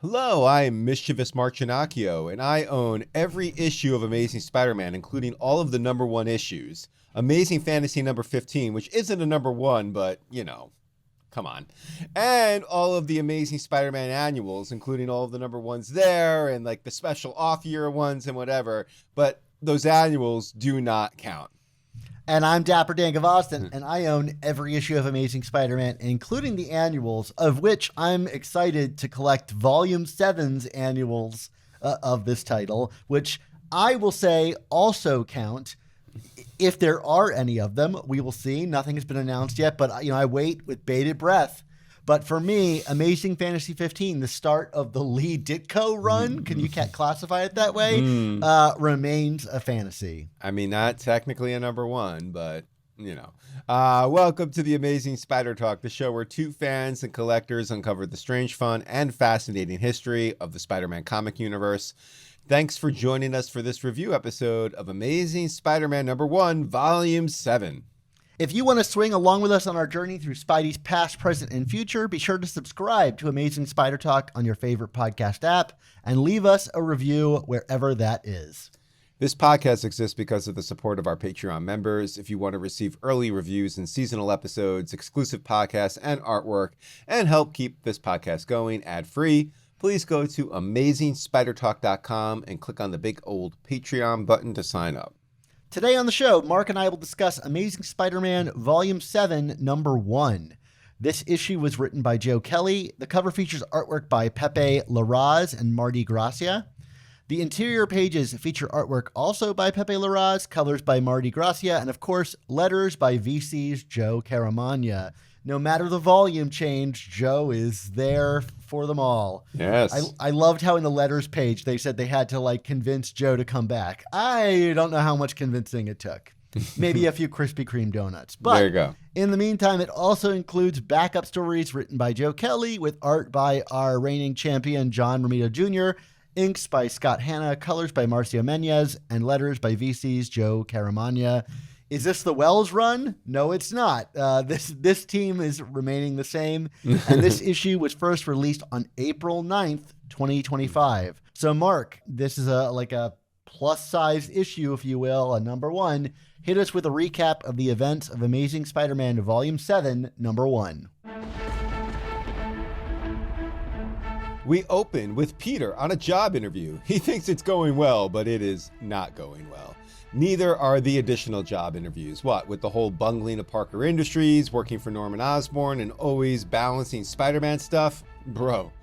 Hello, I'm Mischievous Marcinacchio, and I own every issue of Amazing Spider-Man, including all of the number one issues. Amazing Fantasy number 15, which isn't a number one, but, you know, come on. And all of the Amazing Spider-Man annuals, including all of the number ones there, and like the special off-year ones and whatever. But those annuals do not count. And I'm Dapper Dan Gavoston, and I own every issue of Amazing Spider-Man, including the annuals, of which I'm excited to collect Volume 7's annuals of this title, which I will say also count. If there are any of them, we will see. Nothing has been announced yet, but I wait with bated breath. But for me, Amazing Fantasy 15, the start of the Lee Ditko run, can you classify it that way, remains a fantasy. I mean, not technically a number one, but, you know. Welcome to the Amazing Spider Talk, the show where two fans and collectors uncover the strange, fun, and fascinating history of the Spider-Man comic universe. Thanks for joining us for this review episode of Amazing Spider-Man number 1, Volume 7. If you want to swing along with us on our journey through Spidey's past, present, and future, be sure to subscribe to Amazing Spider Talk on your favorite podcast app and leave us a review wherever that is. This podcast exists because of the support of our Patreon members. If you want to receive early reviews and seasonal episodes, exclusive podcasts, and artwork, and help keep this podcast going ad-free, please go to AmazingSpiderTalk.com and click on the big old Patreon button to sign up. Today on the show, Mark and I will discuss Amazing Spider-Man Volume 7, Number 1. This issue was written by Joe Kelly. The cover features artwork by Pepe Larraz and Marte Gracia. The interior pages feature artwork also by Pepe Larraz, colors by Marte Gracia, and of course, letters by VC's Joe Caramagna. No matter the volume change, Joe is there for them all. Yes. I loved how in the letters page they said they had to convince Joe to come back. I don't know how much convincing it took. Maybe a few Krispy Kreme donuts. But there you go. In the meantime, it also includes backup stories written by Joe Kelly with art by our reigning champion John Romita Jr., inks by Scott Hanna, colors by Marcio Menyz, and letters by VC's Joe Caramagna. Is this the Wells run? No, it's not. This team is remaining the same, and this issue was first released on April 9th, 2025. So, Mark, this is a plus-size issue, if you will, a number 1. Hit us with a recap of the events of Amazing Spider-Man Volume 7, Number 1. We open with Peter on a job interview. He thinks it's going well, but it is not going well. Neither are the additional job interviews. What, with the whole bungling of Parker Industries, working for Norman Osborn, and always balancing Spider-Man stuff? Bro.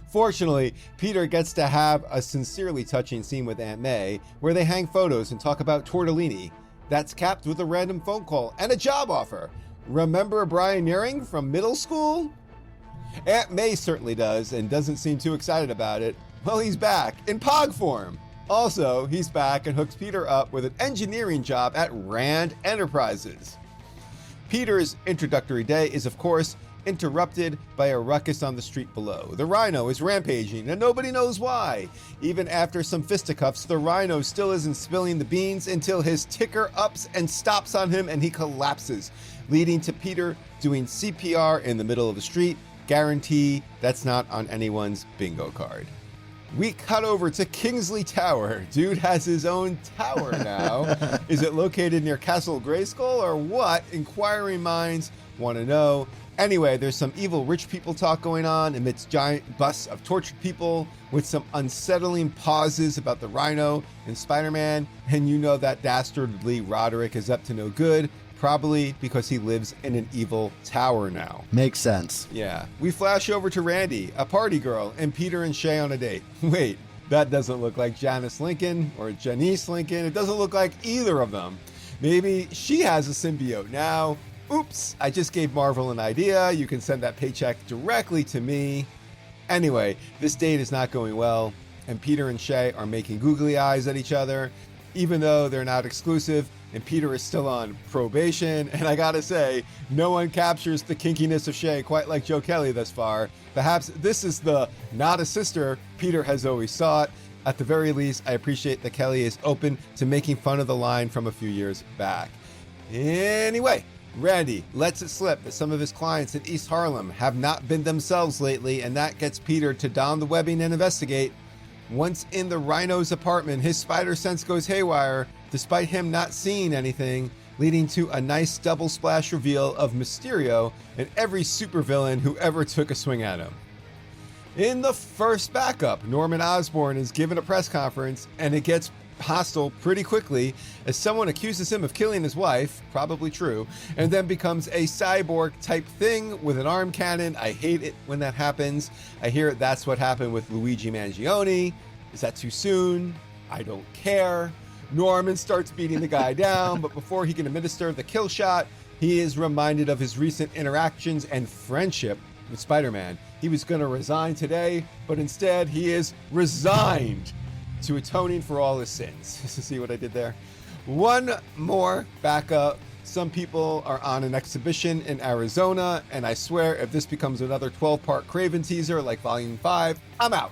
Fortunately, Peter gets to have a sincerely touching scene with Aunt May, where they hang photos and talk about tortellini. That's capped with a random phone call and a job offer. Remember Brian Nearing from middle school? Aunt May certainly does, and doesn't seem too excited about it. Well, he's back, in Pog form. Also, he's back and hooks Peter up with an engineering job at Rand Enterprises. Peter's introductory day is, of course, interrupted by a ruckus on the street below. The Rhino is rampaging, and nobody knows why. Even after some fisticuffs, the Rhino still isn't spilling the beans until his ticker ups and stops on him and he collapses, leading to Peter doing CPR in the middle of the street. Guarantee that's not on anyone's bingo card. We cut over to Kingsley Tower. Dude has his own tower now. Is it located near Castle Grayskull or what? Inquiring minds want to know. Anyway, there's some evil rich people talk going on amidst giant busts of tortured people with some unsettling pauses about the Rhino and Spider-Man. And you know that dastardly Roderick is up to no good. Probably because he lives in an evil tower now. Makes sense. Yeah. We flash over to Randy, a party girl, and Peter and Shay on a date. Wait, that doesn't look like Janice Lincoln or Janice Lincoln. It doesn't look like either of them. Maybe she has a symbiote now. Oops, I just gave Marvel an idea. You can send that paycheck directly to me. Anyway, this date is not going well, and Peter and Shay are making googly eyes at each other, even though they're not exclusive. And Peter is still on probation, and I gotta say, no one captures the kinkiness of Shay quite like Joe Kelly thus far. Perhaps this is the not a sister Peter has always sought. At the very least, I appreciate that Kelly is open to making fun of the line from a few years back. Anyway, Randy lets it slip that some of his clients in East Harlem have not been themselves lately, and that gets Peter to don the webbing and investigate. Once in the Rhino's apartment, his spider sense goes haywire, despite him not seeing anything, leading to a nice double splash reveal of Mysterio and every supervillain who ever took a swing at him. In the first backup, Norman Osborn is given a press conference, and it gets hostile pretty quickly as someone accuses him of killing his wife, probably true, and then becomes a cyborg type thing with an arm cannon. I hate it when that happens. I hear that's what happened with Luigi Mangione. Is that too soon? I don't care. Norman starts beating the guy down, but before he can administer the kill shot, he is reminded of his recent interactions and friendship with Spider-Man. He was going to resign today, but instead he is resigned to atoning for all his sins. See what I did there? One more backup. Some people are on an exhibition in Arizona, and I swear if this becomes another 12-part Craven teaser like Volume 5, I'm out.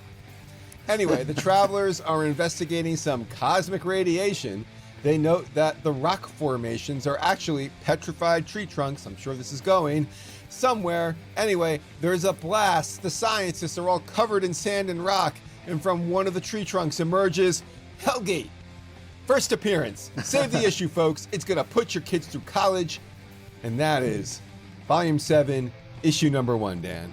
Anyway, the travelers are investigating some cosmic radiation. They note that the rock formations are actually petrified tree trunks. I'm sure this is going somewhere. Anyway, there's a blast. The scientists are all covered in sand and rock, and from one of the tree trunks emerges Hellgate. First appearance. Save the issue, folks. It's going to put your kids through college. And that is Volume 7, Issue number 1, Dan.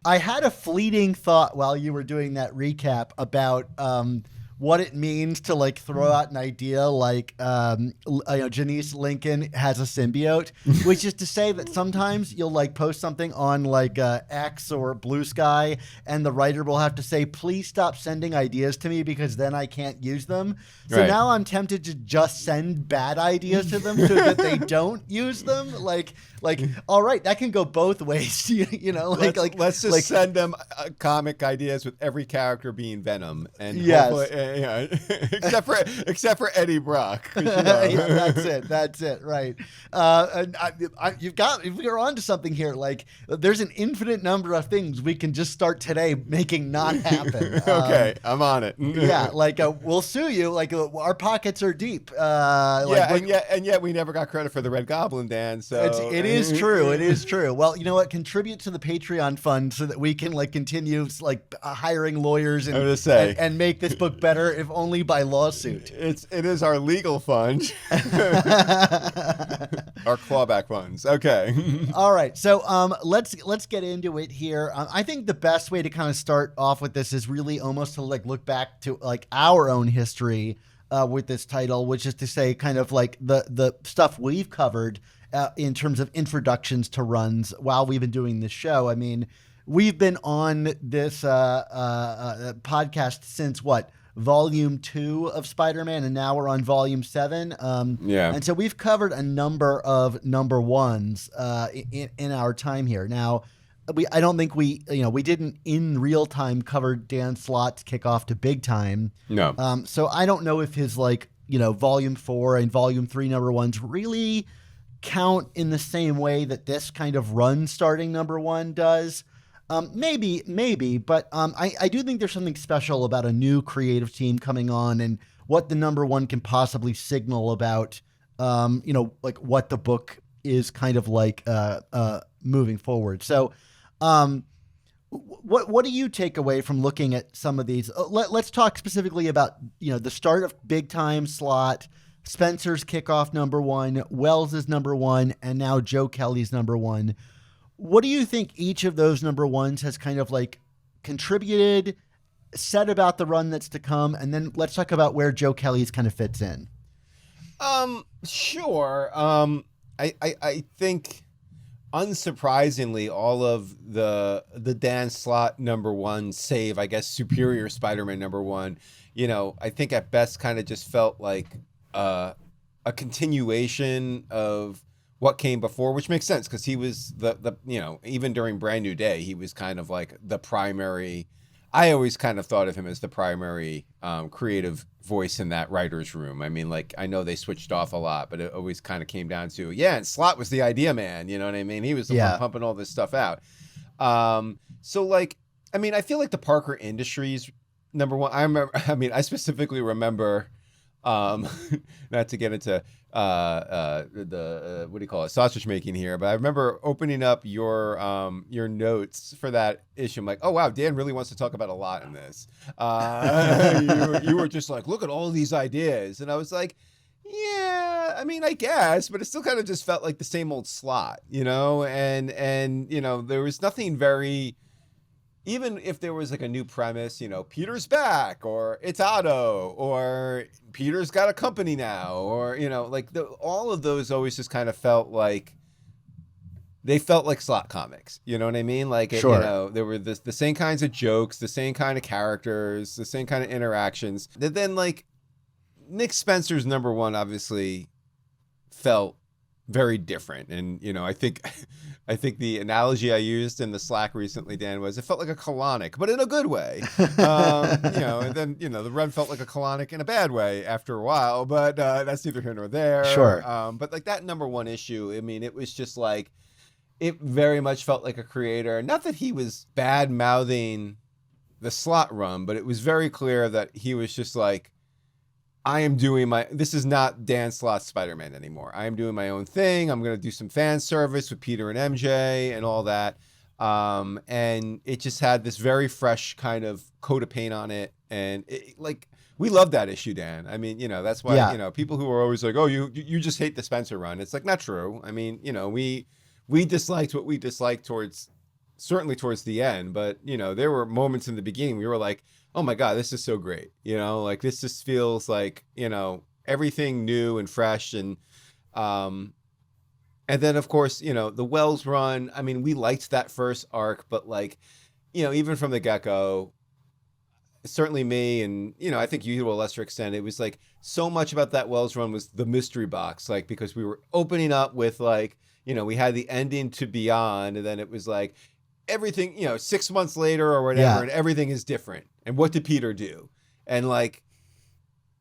I had a fleeting thought while you were doing that recap about what it means to like throw out an idea like Janice Lincoln has a symbiote, which is to say that sometimes you'll like post something on like X or Blue Sky, and the writer will have to say, please stop sending ideas to me because then I can't use them. So right. Now I'm tempted to just send bad ideas to them so that they don't use them. Like, all right, that can go both ways. Let's just send them comic ideas with every character being Venom, and yes. except for Eddie Brock. Yeah, that's it. Right. And if we're onto something here, like there's an infinite number of things we can just start today making not happen. Okay, I'm on it. Yeah, like we'll sue you. Like our pockets are deep. And yet we never got credit for the Red Goblin, Dan. So it is true. It is true. Well, you know what? Contribute to the Patreon fund so that we can like continue like hiring lawyers and make this book better, if only by lawsuit. It is our legal fund, our clawback funds. Okay. All right. So let's get into it here. I think the best way to kind of start off with this is really almost to like look back to like our own history with this title, which is to say kind of like the stuff we've covered in terms of introductions to runs while we've been doing this show. I mean, we've been on this podcast since Volume 2 of Spider-Man, and now we're on Volume 7. And so we've covered a number of number ones in our time here. Now, I don't think we didn't in real time cover Dan Slott's kickoff to Big Time. No. So I don't know if his Volume 4 and Volume 3 number ones really count in the same way that this kind of run starting number one does. Maybe, but I do think there's something special about a new creative team coming on and what the number one can possibly signal about, like what the book is kind of like moving forward. So, what do you take away from looking at some of these? Let's talk specifically about the start of Big Time Slott, Spencer's kickoff number one, Wells's number one, and now Joe Kelly's number one. What do you think each of those number ones has kind of like contributed, said about the run that's to come? And then let's talk about where Joe Kelly's kind of fits in. Sure. I think unsurprisingly, all of the Dan Slott number one, save, I guess, Superior Spider-Man number one, I think at best kind of just felt like a continuation of what came before, which makes sense because he was the even during Brand New Day, he was kind of like the primary. I always kind of thought of him as the primary creative voice in that writer's room. I mean, like, I know they switched off a lot, but it always kind of came down to, and Slott was the idea man, you know what I mean? He was the one pumping all this stuff out. So like, I mean, I feel like the Parker Industries number one, I specifically remember Not to get into the what do you call it, sausage making here, but I remember opening up your notes for that issue. I'm like, oh wow, Dan really wants to talk about a lot in this. You were just like, look at all these ideas, and I was like, yeah, I mean, I guess, but it still kind of just felt like the same old slot, and there was nothing very. Even if there was like a new premise, Peter's back, or it's Otto, or Peter's got a company now, or, all of those always just kind of felt like, they felt like slot comics. You know what I mean? Like, Sure. There were the same kinds of jokes, the same kind of characters, the same kind of interactions. That then, like, Nick Spencer's number one obviously felt very different. And, I think the analogy I used in the Slack recently, Dan, was it felt like a colonic, but in a good way. And then, the run felt like a colonic in a bad way after a while, but that's neither here nor there. Sure. But like that number one issue, I mean, it was just like, it very much felt like a creator. Not that he was bad mouthing the slot run, but it was very clear that he was just like, this is not Dan Slott's Spider-Man anymore. I am doing my own thing. I'm going to do some fan service with Peter and MJ and all that. And it just had this very fresh kind of coat of paint on it. And we love that issue, Dan. I mean, that's why, people who are always like, oh, you just hate the Spencer run. It's like, not true. I mean, we disliked what we disliked certainly towards the end. But, there were moments in the beginning we were like, oh my God, this is so great. Like this just feels like, everything new and fresh. And then of course, the Wells run, I mean, we liked that first arc, but like, even from the get-go, certainly me and, I think you to a lesser extent, it was like so much about that Wells run was the mystery box, like, because we were opening up with like, we had the ending to Beyond, and then it was like, everything, 6 months later or whatever, and everything is different. And what did Peter do? And like,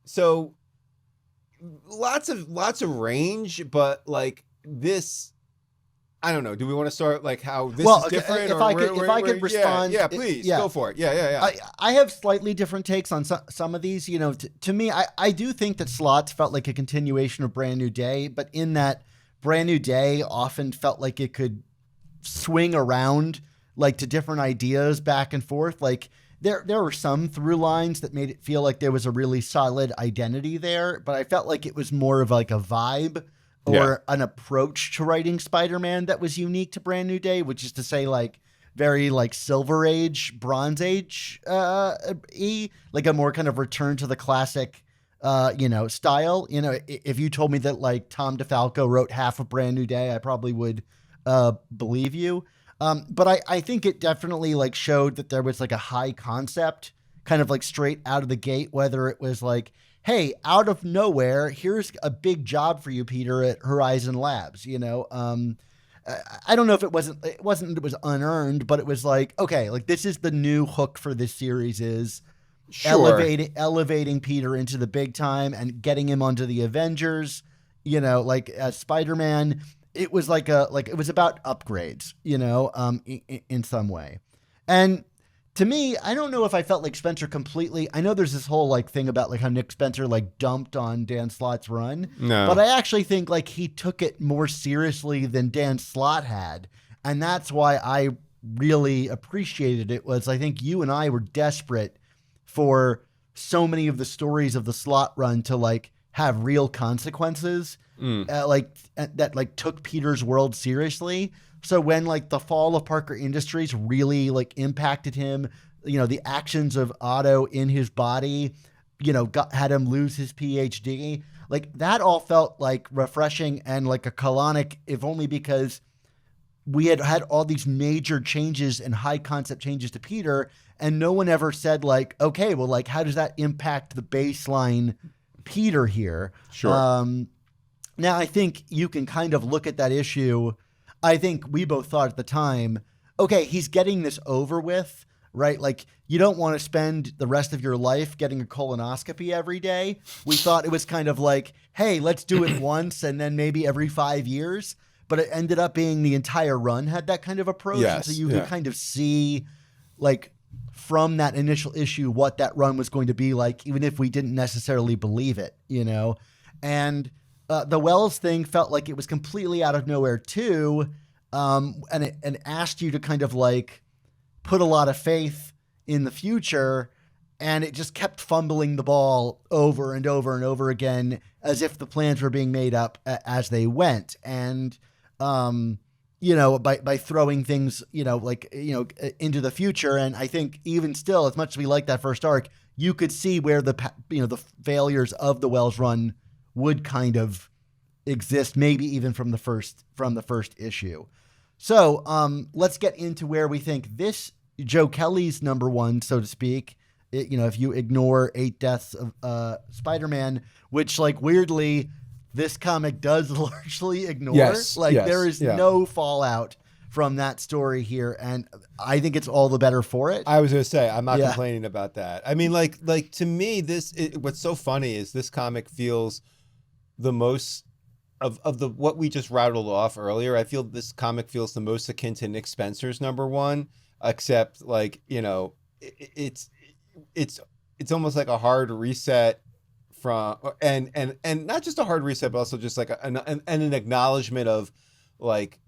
so lots of range, but like this, I don't know. Do we want to start like how this is different? If I could respond, yeah, please go for it. Yeah. I have slightly different takes on some of these. To me, I do think that Slots felt like a continuation of Brand New Day, but in that Brand New Day often felt like it could swing around like to different ideas back and forth. Like there were some through lines that made it feel like there was a really solid identity there, but I felt like it was more of like a vibe or an approach to writing Spider-Man that was unique to Brand New Day, which is to say like very like Silver Age, Bronze Age, like a more kind of return to the classic, style. If you told me that like Tom DeFalco wrote half of Brand New Day, I probably would believe you. But I think it definitely like showed that there was like a high concept kind of like straight out of the gate, whether it was like, hey, out of nowhere, here's a big job for you, Peter, at Horizon Labs. I don't know if it was unearned, but it was like, okay, like this is the new hook for this series is elevating Peter into the big time and getting him onto the Avengers, like as Spider-Man. It was it was about upgrades, in some way. And to me, I don't know if I felt like Spencer completely, I know there's this whole like thing about like how Nick Spencer like dumped on Dan Slott's run, but I actually think like he took it more seriously than Dan Slott had. And that's why I really appreciated it. Was I think you and I were desperate for so many of the stories of the Slott run to like have real consequences. That like took Peter's world seriously. So when like the fall of Parker Industries really like impacted him, the actions of Otto in his body, had him lose his PhD, like that all felt like refreshing and like a colonic, if only because we had all these major changes and high concept changes to Peter, and no one ever said like, okay, well, like how does that impact the baseline Peter here? Sure. Now, I think you can kind of look at that issue. I think we both thought at the time, okay, he's getting this over with, right? Like, you don't want to spend the rest of your life getting a colonoscopy every day. We thought it was kind of like, hey, let's do it once and then maybe every 5 years. But it ended up being the entire run had that kind of approach. Yes, and so you can kind of see, like, from that initial issue what that run was going to be like, even if we didn't necessarily believe it, you know? And the Wells thing felt like it was completely out of nowhere too. And it asked you to kind of like put a lot of faith in the future, and it just kept fumbling the ball over and over and over again as if the plans were being made up as they went. And, you know, by throwing things, you know, like, you know, into the future. And I think even still, as much as we like that first arc, you could see where the failures of the Wells run would kind of exist, maybe even from the first issue. So let's get into where we think this Joe Kelly's number one, so to speak, you know, if you ignore 8 Deaths of Spider-Man, which like weirdly this comic does largely ignore. There is no fallout from that story here, and I think it's all the better for it. I was going to say, I'm not complaining about that. I mean, like to me, what's so funny is this comic feels the most of the what we just rattled off earlier. I feel this comic feels the most akin to Nick Spencer's number one, except like, you know, it's almost like a hard reset from, and not just a hard reset, but also just like an acknowledgement of like,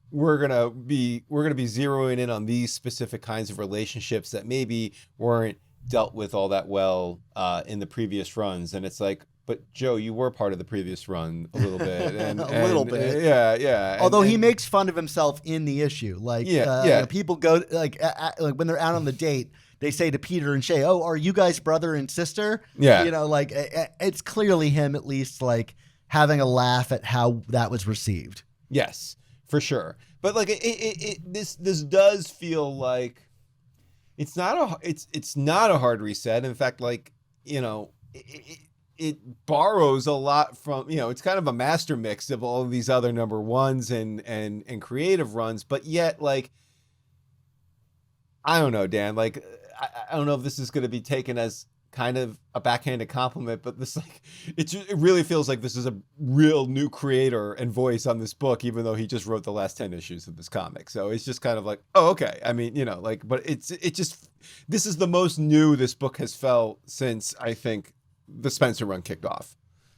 we're gonna be zeroing in on these specific kinds of relationships that maybe weren't dealt with all that well in the previous runs. And it's like, but Joe, you were part of the previous run a little bit, and little bit, yeah. Although he makes fun of himself in the issue, like, you know, people go like when they're out on the date, they say to Peter and Shay, "Oh, are you guys brother and sister?" Yeah, you know, like it's clearly him at least like having a laugh at how that was received. Yes, for sure. But like this does feel like it's not a hard reset. In fact, like, you know, it borrows a lot from, you know, it's kind of a master mix of all of these other number ones and creative runs, but yet like, I don't know, Dan, like, I don't know if this is going to be taken as kind of a backhanded compliment, but this, like, it really feels like this is a real new creator and voice on this book, even though he just wrote the last 10 issues of this comic. So it's just kind of like, oh, okay. I mean, you know, like, but this is the most new this book has felt since I think the Spencer run kicked off.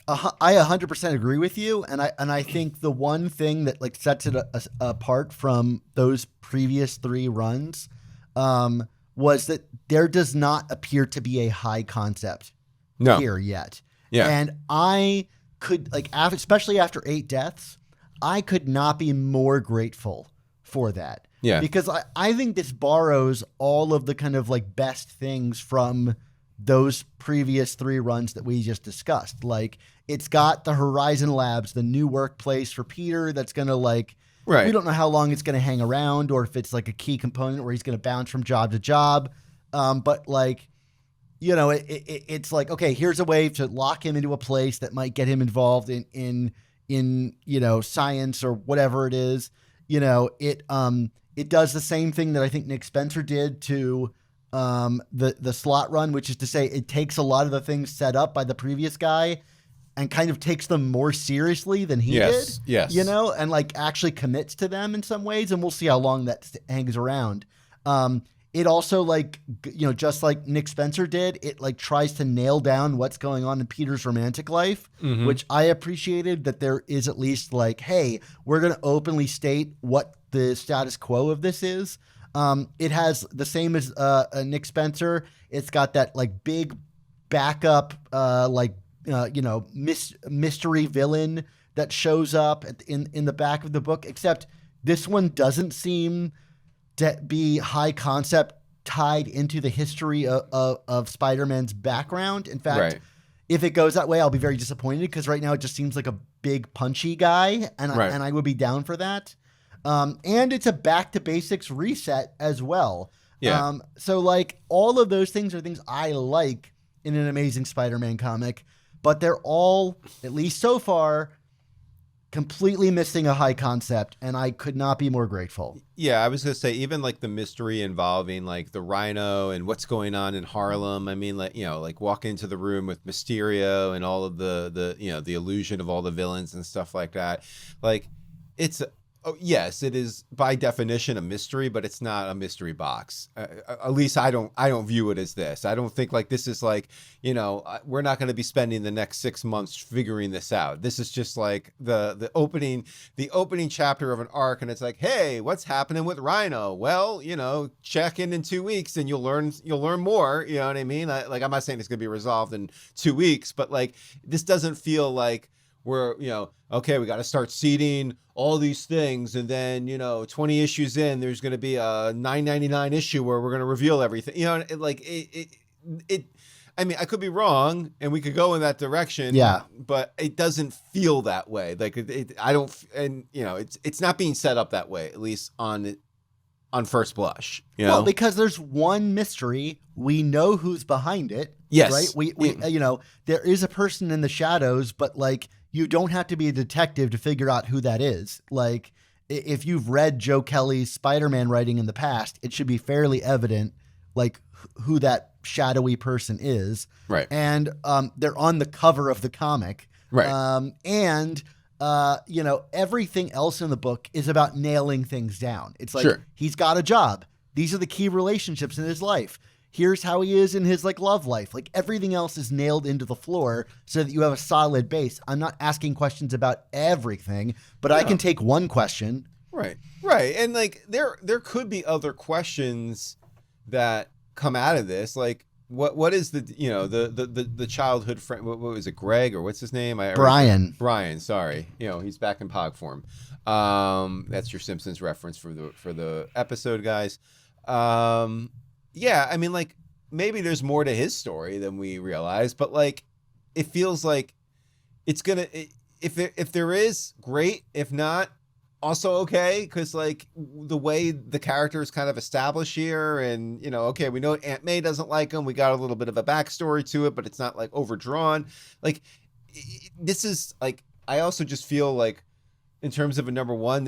I 100% agree with you, and I think the one thing that like sets it apart from those previous 3 runs was that there does not appear to be a high concept here yet. Yeah, and I could like, especially after 8 Deaths, I could not be more grateful for that. Yeah, because I think this borrows all of the kind of like best things from those previous 3 runs that we just discussed. Like, it's got the Horizon Labs, the new workplace for Peter that's going to like, right, we don't know how long it's going to hang around or if it's like a key component where he's going to bounce from job to job. But like, you know, it's like, okay, here's a way to lock him into a place that might get him involved in, you know, science or whatever it is. You know, it does the same thing that I think Nick Spencer did to the slot run, which is to say it takes a lot of the things set up by the previous guy and kind of takes them more seriously than he did. Yes. You know, and like actually commits to them in some ways, and we'll see how long that hangs around. It also, like, you know, just like Nick Spencer did, it like tries to nail down what's going on in Peter's romantic life, which I appreciated, that there is at least like, hey, we're going to openly state what the status quo of this is. It has the same as Nick Spencer. It's got that like big backup, you know, mystery villain that shows up in the back of the book, except this one doesn't seem to be high concept tied into the history of Spider-Man's background. In fact, if it goes that way, I'll be very disappointed, because right now it just seems like a big punchy guy, and I would be down for that. And it's a back to basics reset as well. Yeah. So like all of those things are things I like in an Amazing Spider-Man comic, but they're all, at least so far, completely missing a high concept, and I could not be more grateful. Yeah, I was going to say, even like the mystery involving like the Rhino and what's going on in Harlem. I mean, like, you know, like walk into the room with Mysterio and all of the you know, the illusion of all the villains and stuff like that. Like, it's Oh, yes, it is by definition a mystery, but it's not a mystery box. At least I don't view it as this. I don't think like this is like, we're not going to be spending the next 6 months figuring this out. This is just like the opening chapter of an arc, and it's like, hey, what's happening with Rhino? Well, check in 2 weeks and you'll learn more. You know what I mean? I'm not saying it's going to be resolved in 2 weeks, but like this doesn't feel like we're, okay, we got to start seeding all these things. And then, 20 issues in, there's going to be a $9.99 issue where we're going to reveal everything. I mean, I could be wrong and we could go in that direction. Yeah. But it doesn't feel that way. Like it's not being set up that way, at least on first blush. Well, because there's one mystery. We know who's behind it. Yes. Right. We there is a person in the shadows, but like, you don't have to be a detective to figure out who that is. Like, if you've read Joe Kelly's Spider-Man writing in the past, it should be fairly evident, like, who that shadowy person is. Right. And they're on the cover of the comic. Right. Everything else in the book is about nailing things down. It's like, sure, he's got a job. These are the key relationships in his life. Here's how he is in his like love life. Like everything else is nailed into the floor so that you have a solid base. I'm not asking questions about everything, but I can take one question. Right. Right. And like there could be other questions that come out of this. Like what is the childhood friend? What was it? Greg, or what's his name? Brian. Sorry. He's back in Pog form. That's your Simpsons reference for the episode, guys. Yeah, I mean, like, maybe there's more to his story than we realize, but, like, it feels like it's gonna, if there is, great. If not, also okay, because, like, the way the character is kind of established here, and, okay, we know Aunt May doesn't like him, we got a little bit of a backstory to it, but it's not, like, overdrawn. Like, this is, like, I also just feel like, in terms of a number one,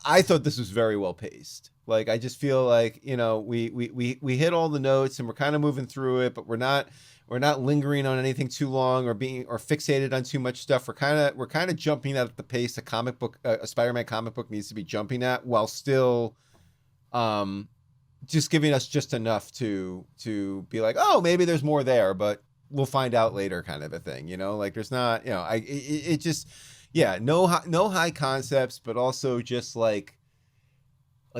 I thought this was very well paced. Like, I just feel like, we hit all the notes and we're kind of moving through it, but we're not lingering on anything too long or fixated on too much stuff. We're kind of jumping at the pace a Spider-Man comic book needs to be jumping at, while still, just giving us just enough to be like, oh, maybe there's more there, but we'll find out later, kind of a thing. Like there's not, it just, yeah, no high concepts, but also just like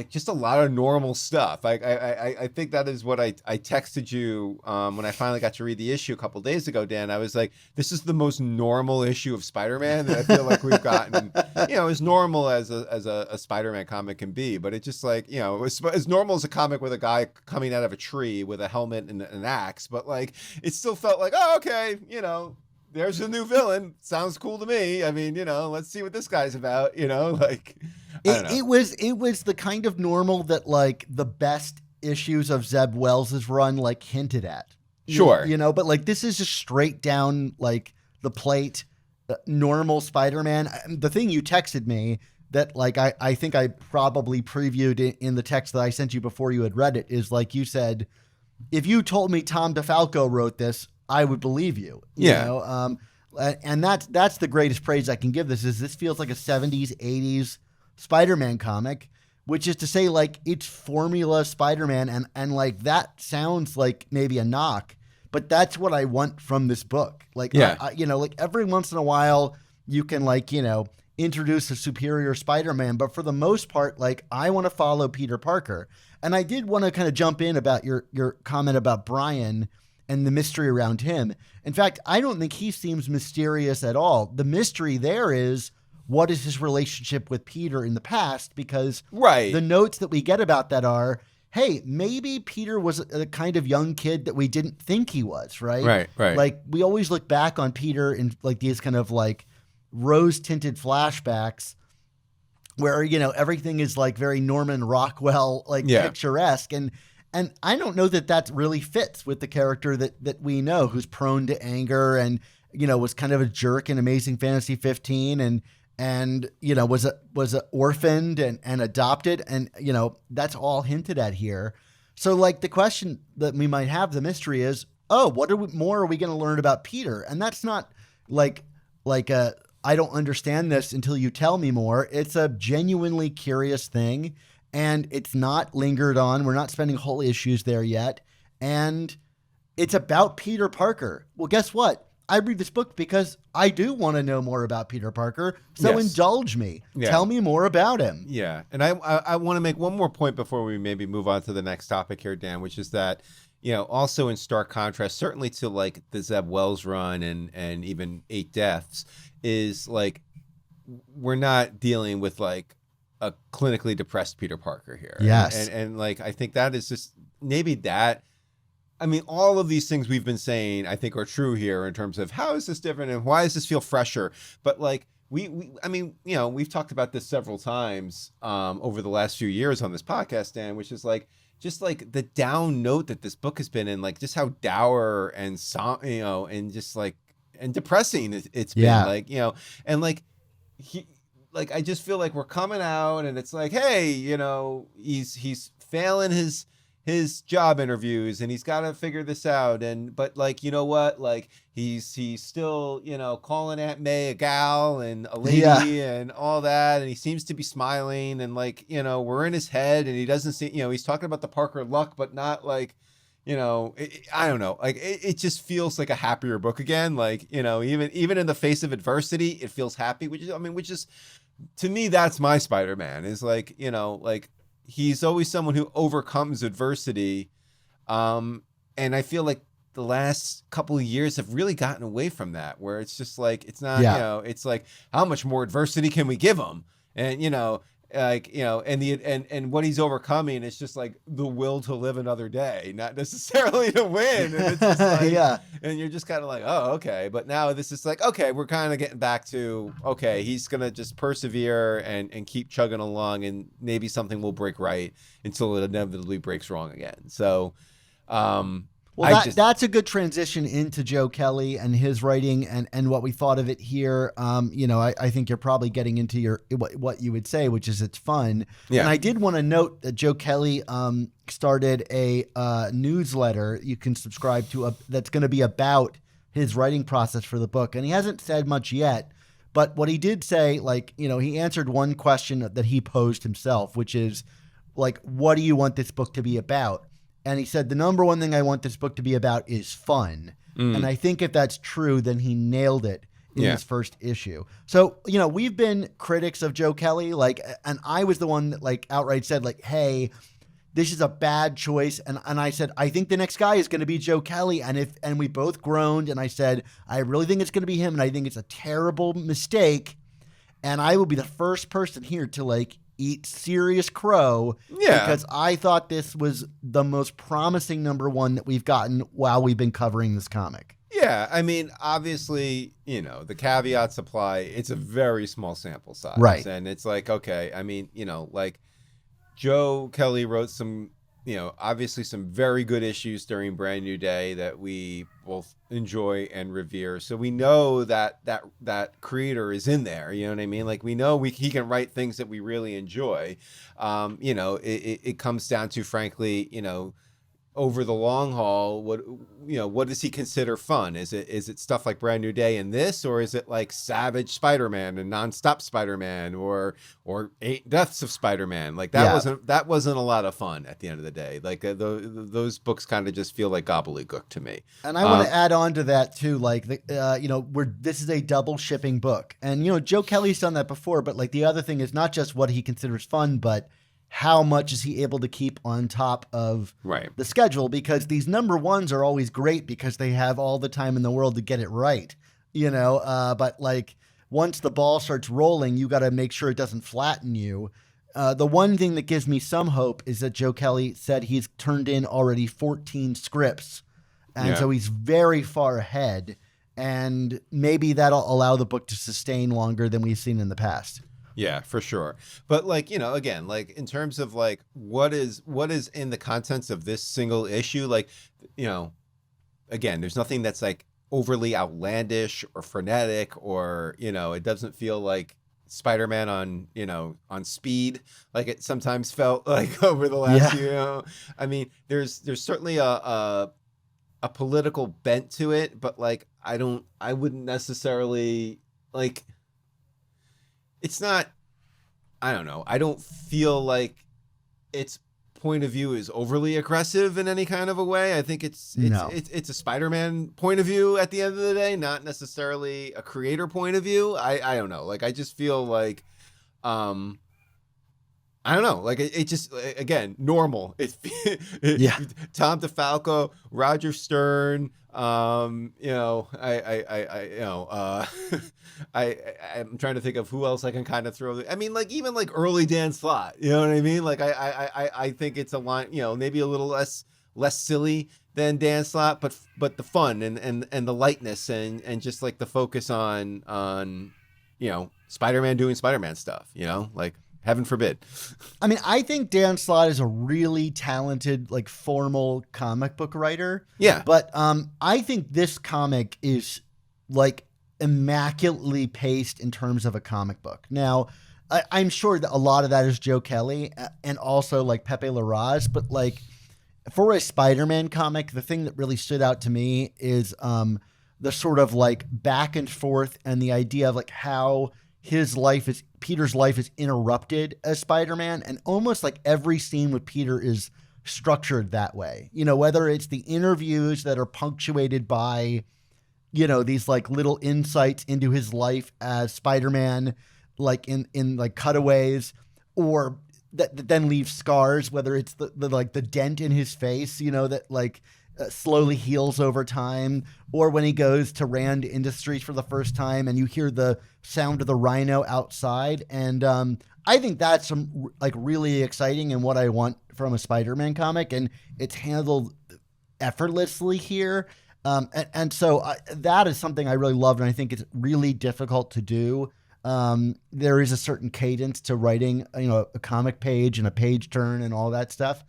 just a lot of normal stuff. I think that is what I texted you when I finally got to read the issue a couple days ago, Dan. I was like, this is the most normal issue of Spider-Man that I feel like we've gotten, as normal as a Spider-Man comic can be. But it's just like, as normal as a comic with a guy coming out of a tree with a helmet and an axe. But like, it still felt like, oh, okay, there's a new villain. Sounds cool to me. I mean, let's see what this guy's about, like... It was the kind of normal that like the best issues of Zeb Wells' run like hinted at. Sure. But like this is just straight down like the plate, normal Spider-Man. The thing you texted me that like I think I probably previewed it in the text that I sent you before you had read it is like you said, if you told me Tom DeFalco wrote this, I would believe you. Yeah. And that's the greatest praise I can give this feels like a 70s, 80s Spider-Man comic, which is to say like it's formula Spider-Man and like that sounds like maybe a knock, but that's what I want from this book. Like, yeah. Like every once in a while you can like, introduce a superior Spider-Man, but for the most part, like I want to follow Peter Parker. And I did want to kind of jump in about your comment about Brian and the mystery around him. In fact, I don't think he seems mysterious at all. The mystery there is, what is his relationship with Peter in the past? Because the notes that we get about that are, hey, maybe Peter was a kind of young kid that we didn't think he was, right? Right. Like we always look back on Peter in like these kind of like rose-tinted flashbacks where, everything is like very Norman Rockwell, like picturesque. And I don't know that really fits with the character that we know, who's prone to anger and, was kind of a jerk in Amazing Fantasy 15 and was orphaned and adopted. And, that's all hinted at here. So like the question that we might have, the mystery is, what more are we going to learn about Peter? And that's not like a I don't understand this until you tell me more. It's a genuinely curious thing, and it's not lingered on. We're not spending whole issues there yet. And it's about Peter Parker. Well, guess what? I read this book because I do want to know more about Peter Parker. So indulge me. Yeah. Tell me more about him. Yeah. And I want to make one more point before we maybe move on to the next topic here, Dan, which is that, also in stark contrast, certainly to like the Zeb Wells run and even 8 Deaths, is like we're not dealing with like a clinically depressed Peter Parker here. Yes. And like I think that is just maybe that. I mean, all of these things we've been saying, I think, are true here in terms of how is this different and why does this feel fresher? But like we've talked about this several times over the last few years on this podcast, Dan, which is like just like the down note that this book has been in, like just how dour and and just like and depressing it's been, like and like I just feel like we're coming out and it's like, hey, he's failing his job interviews and he's got to figure this out. But like, you know what? Like he's still, calling Aunt May a gal and a lady and all that. And he seems to be smiling and like, we're in his head and he doesn't see, he's talking about the Parker luck, but not like, I don't know. Like it just feels like a happier book again. Like, even in the face of adversity, it feels happy, which is to me, that's my Spider-Man is like, like, he's always someone who overcomes adversity. And I feel like the last couple of years have really gotten away from that, where it's just like, it's not, it's like, how much more adversity can we give him? And, and what he's overcoming is just like the will to live another day, not necessarily to win. And it's just like, and you're just kind of like, oh, okay. But now this is like, okay, we're kind of getting back to, okay, he's going to just persevere and keep chugging along and maybe something will break right until it inevitably breaks wrong again. So, well, that's a good transition into Joe Kelly and his writing and what we thought of it here. I think you're probably getting into what you would say, which is it's fun. Yeah. And I did want to note that Joe Kelly started a newsletter you can subscribe to that's going to be about his writing process for the book. And he hasn't said much yet, but what he did say, like, he answered one question that he posed himself, which is like, what do you want this book to be about? And he said, the number one thing I want this book to be about is fun. And I think if that's true, then he nailed it in his first issue. So, we've been critics of Joe Kelly, like, and I was the one that like outright said like, hey, this is a bad choice. And I said, I think the next guy is going to be Joe Kelly. And we both groaned. And I said, I really think it's going to be him. And I think it's a terrible mistake. And I will be the first person here to like eat serious crow because I thought this was the most promising number one that we've gotten while we've been covering this comic. Yeah, I mean, obviously, the caveats apply. It's a very small sample size. Right. And it's like, okay, I mean, like Joe Kelly wrote some, obviously some very good issues during Brand New Day that we both enjoy and revere. So we know that creator is in there. You know what I mean? Like we know he can write things that we really enjoy. It comes down to, frankly, over the long haul, what does he consider fun? Is it stuff like Brand New Day and this, or is it like Savage Spider-Man and Nonstop Spider-Man or 8 Deaths of Spider-Man? Like that wasn't a lot of fun at the end of the day. Like those books kind of just feel like gobbledygook to me. And I want to add on to that too. Like this is a double shipping book, and Joe Kelly's done that before. But like the other thing is not just what he considers fun, but how much is he able to keep on top of the schedule? Because these number ones are always great because they have all the time in the world to get it right, but like once the ball starts rolling, you got to make sure it doesn't flatten you. The one thing that gives me some hope is that Joe Kelly said he's turned in already 14 scripts. And so he's very far ahead, and maybe that'll allow the book to sustain longer than we've seen in the past. Yeah, for sure. But like, again, like in terms of like what is in the contents of this single issue, like, again, there's nothing that's like overly outlandish or frenetic or, it doesn't feel like Spider-Man on speed like it sometimes felt like over the last year. I mean, there's certainly a political bent to it, but like I wouldn't necessarily like it's not, I don't know. I don't feel like its point of view is overly aggressive in any kind of a way. I think it's a Spider-Man point of view at the end of the day, not necessarily a creator point of view. I don't know. Like, I just feel like, I don't know. Like, it just, again, normal. Tom DeFalco, Roger Stern. I'm trying to think of who else I can kind of throw. I mean, like, even like early Dan Slott. You know what I mean? Like, I think it's a line. Maybe a little less silly than Dan Slott, but the fun and the lightness and just like the focus on Spider-Man doing Spider-Man stuff. Like. Heaven forbid. I mean, I think Dan Slott is a really talented, like, formal comic book writer. Yeah. But I think this comic is, like, immaculately paced in terms of a comic book. Now, I'm sure that a lot of that is Joe Kelly and also, like, Pepe Larraz. But, like, for a Spider-Man comic, the thing that really stood out to me is the sort of, like, back and forth and the idea of, like, how Peter's life is interrupted as Spider-Man, and almost like every scene with Peter is structured that way. Whether it's the interviews that are punctuated by, these like little insights into his life as Spider-Man, like in like cutaways, or that then leave scars, whether it's the dent in his face, that like slowly heals over time, or when he goes to Rand Industries for the first time and you hear the sound of the rhino outside. And I think that's some like really exciting and what I want from a Spider-Man comic, and it's handled effortlessly here. So that is something I really loved, and I think it's really difficult to do. There is a certain cadence to writing, a comic page and a page turn and all that stuff.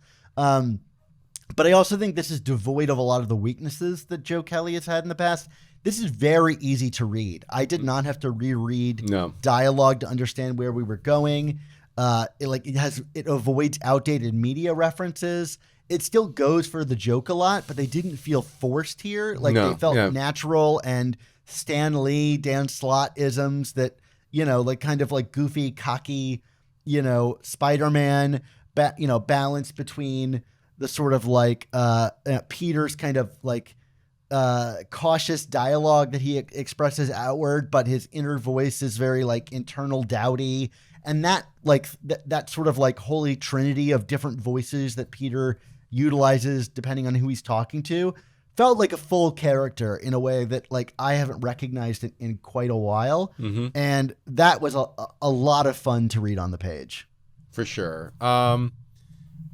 But I also think this is devoid of a lot of the weaknesses that Joe Kelly has had in the past. This is very easy to read. I did not have to reread dialogue to understand where we were going. It avoids outdated media references. It still goes for the joke a lot, but they didn't feel forced here. They felt natural, and Stan Lee, Dan Slott isms that, like kind of like goofy, cocky, Spider-Man, balance between the sort of like Peter's kind of like cautious dialogue that he expresses outward, but his inner voice is very like internal dowdy. And that like that sort of like holy trinity of different voices that Peter utilizes depending on who he's talking to felt like a full character in a way that like I haven't recognized it in quite a while. Mm-hmm. And that was a lot of fun to read on the page. For sure.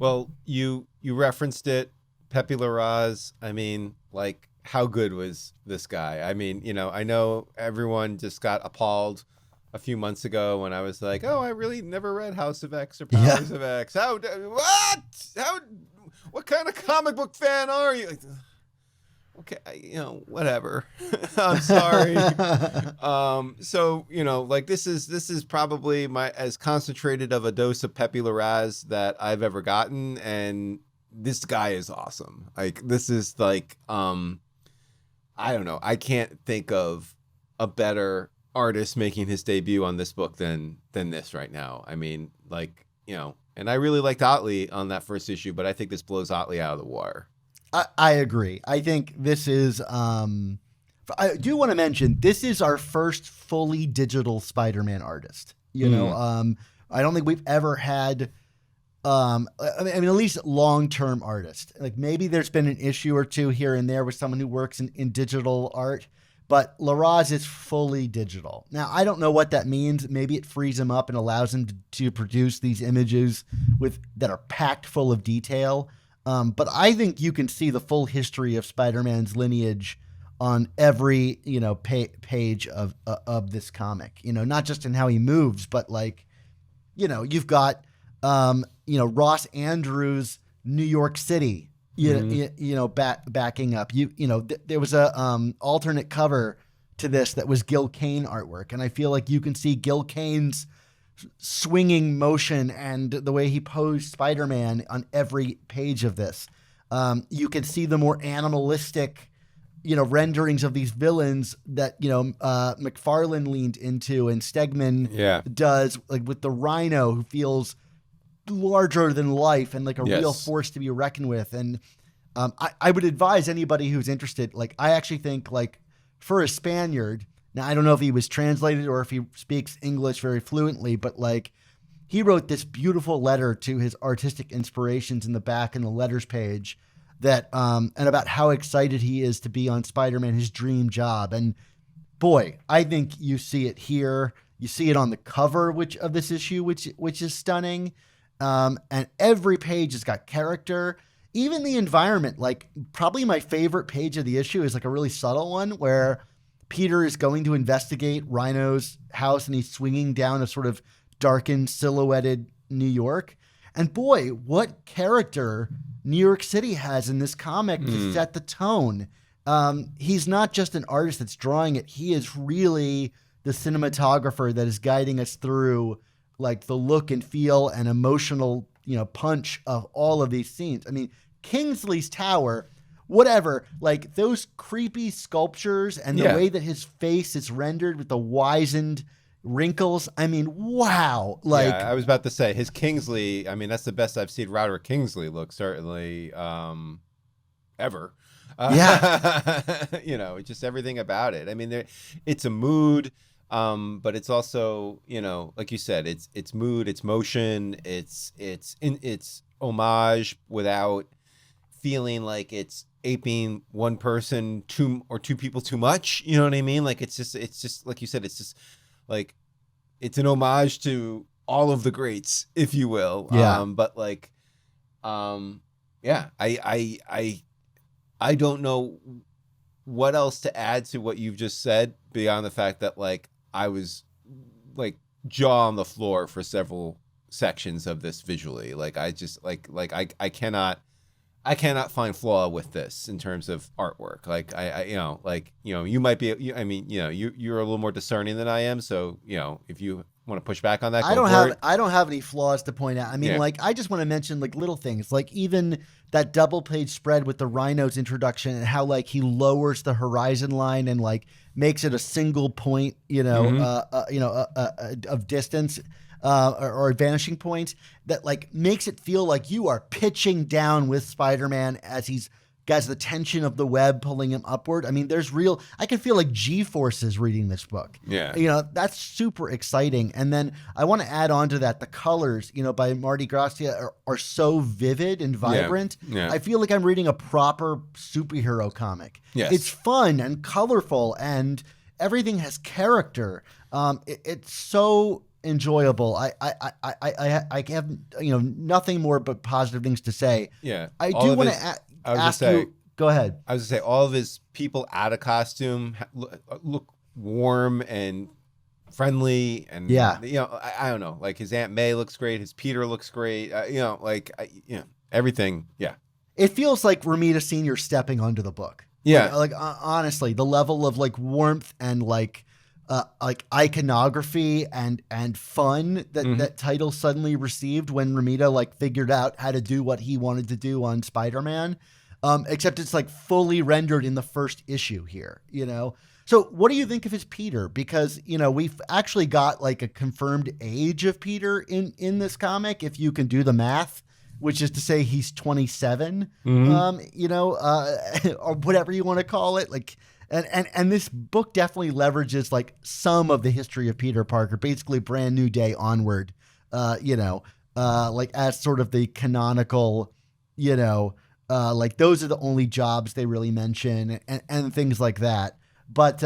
Well, you referenced it, Pepe Larraz. I mean, like, how good was this guy? I mean, I know everyone just got appalled a few months ago when I was like, oh, I really never read House of X or Powers of X. What kind of comic book fan are you? Like, okay, whatever. I'm sorry. So, like this is probably as concentrated of a dose of Pepe Larraz that I've ever gotten. And this guy is awesome. Like, this is like, I don't know. I can't think of a better artist making his debut on this book than this right now. I mean, like, and I really liked Otley on that first issue, but I think this blows Otley out of the water. I agree. I think this is, I do want to mention, this is our first fully digital Spider-Man artist. I don't think we've ever had, I mean, at least long-term artist. Like maybe there's been an issue or two here and there with someone who works in digital art, but Larraz is fully digital. Now, I don't know what that means. Maybe it frees him up and allows him to produce these images that are packed full of detail. But I think you can see the full history of Spider-Man's lineage on every, page of this comic, not just in how he moves, but like, you've got, Ross Andrews, New York City, backing up, there was a, alternate cover to this that was Gil Kane artwork. And I feel like you can see Gil Kane's swinging motion and the way he posed Spider-Man on every page of this. You can see the more animalistic, renderings of these villains that, McFarlane leaned into and Stegman does, like with the Rhino, who feels larger than life and like a real force to be reckoned with. And I would advise anybody who's interested, like, I actually think, like, for a Spaniard, now I don't know if he was translated or if he speaks English very fluently, but like, he wrote this beautiful letter to his artistic inspirations in the back in the letters page that, and about how excited he is to be on Spider-Man, his dream job. And boy, I think you see it here. You see it on the cover, of this issue, which is stunning. And every page has got character, even the environment. Like, probably my favorite page of the issue is like a really subtle one where Peter is going to investigate Rhino's house and he's swinging down a sort of darkened, silhouetted New York. And boy, what character New York City has in this comic to set the tone. He's not just an artist that's drawing it. He is really the cinematographer that is guiding us through, like, the look and feel and emotional, punch of all of these scenes. I mean, Kingsley's Tower, whatever, like those creepy sculptures and the way that his face is rendered with the wizened wrinkles. I mean, wow. Like, I was about to say his Kingsley. I mean, that's the best I've seen Roderick Kingsley look, certainly, ever. Just everything about it. I mean, it's a mood, but it's also, like you said, it's mood, it's motion, it's homage without feeling like it's aping one person two people too much. You know what I mean? Like, it's just like you said, it's just like, it's an homage to all of the greats, if you will. But like, I don't know what else to add to what you've just said beyond the fact that, like, I was like jaw on the floor for several sections of this visually. Like, I just I cannot find flaw with this in terms of artwork. Like, you might be, I mean, you're a little more discerning than I am. So, if you want to push back on that, I don't have any flaws to point out. I mean, like, I just want to mention, like, little things, like even that double page spread with the Rhino's introduction and how, like, he lowers the horizon line and, like, makes it a single point, of distance. Or a vanishing point that, like, makes it feel like you are pitching down with Spider-Man as he's got the tension of the web pulling him upward. I mean, I can feel like G-forces reading this book. Yeah. That's super exciting. And then I want to add on to that, the colors, by Marte Gracia are so vivid and vibrant. Yeah. I feel like I'm reading a proper superhero comic. Yes. It's fun and colorful and everything has character. It's so enjoyable. I have nothing more but positive things to say. Yeah. I do want to ask you. Go ahead. I was gonna say, all of his people out of costume look warm and friendly, and I don't know. Like, his Aunt May looks great. His Peter looks great. Everything. Yeah. It feels like Romita Sr. stepping onto the book. Yeah. Like honestly, the level of, like, warmth and like iconography and fun that title suddenly received when Romita, like, figured out how to do what he wanted to do on Spider-Man. Except it's, like, fully rendered in the first issue here, So what do you think of his Peter? Because, we've actually got, like, a confirmed age of Peter in this comic, if you can do the math, which is to say he's 27, or whatever you want to call it. Like, And this book definitely leverages, like, some of the history of Peter Parker, basically Brand New Day onward, like, as sort of the canonical, like, those are the only jobs they really mention and things like that. But,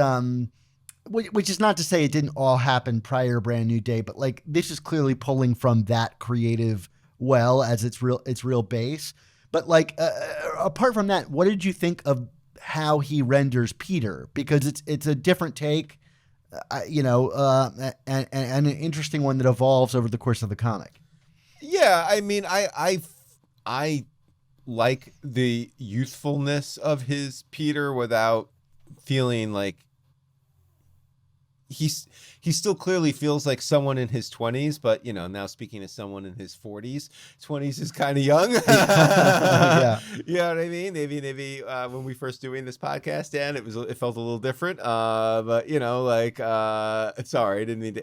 which is not to say it didn't all happen prior to Brand New Day, but, like, this is clearly pulling from that creative well as its real base. But, like, apart from that, what did you think of how he renders Peter? Because it's a different take, and an interesting one that evolves over the course of the comic. Yeah, I mean, I like the youthfulness of his Peter without feeling like he still clearly feels like someone in his 20s, but now speaking as someone in his 40s, 20s is kind of young. Yeah. You know what I mean? Maybe when we first doing this podcast, Dan, it felt a little different. But sorry, I didn't mean to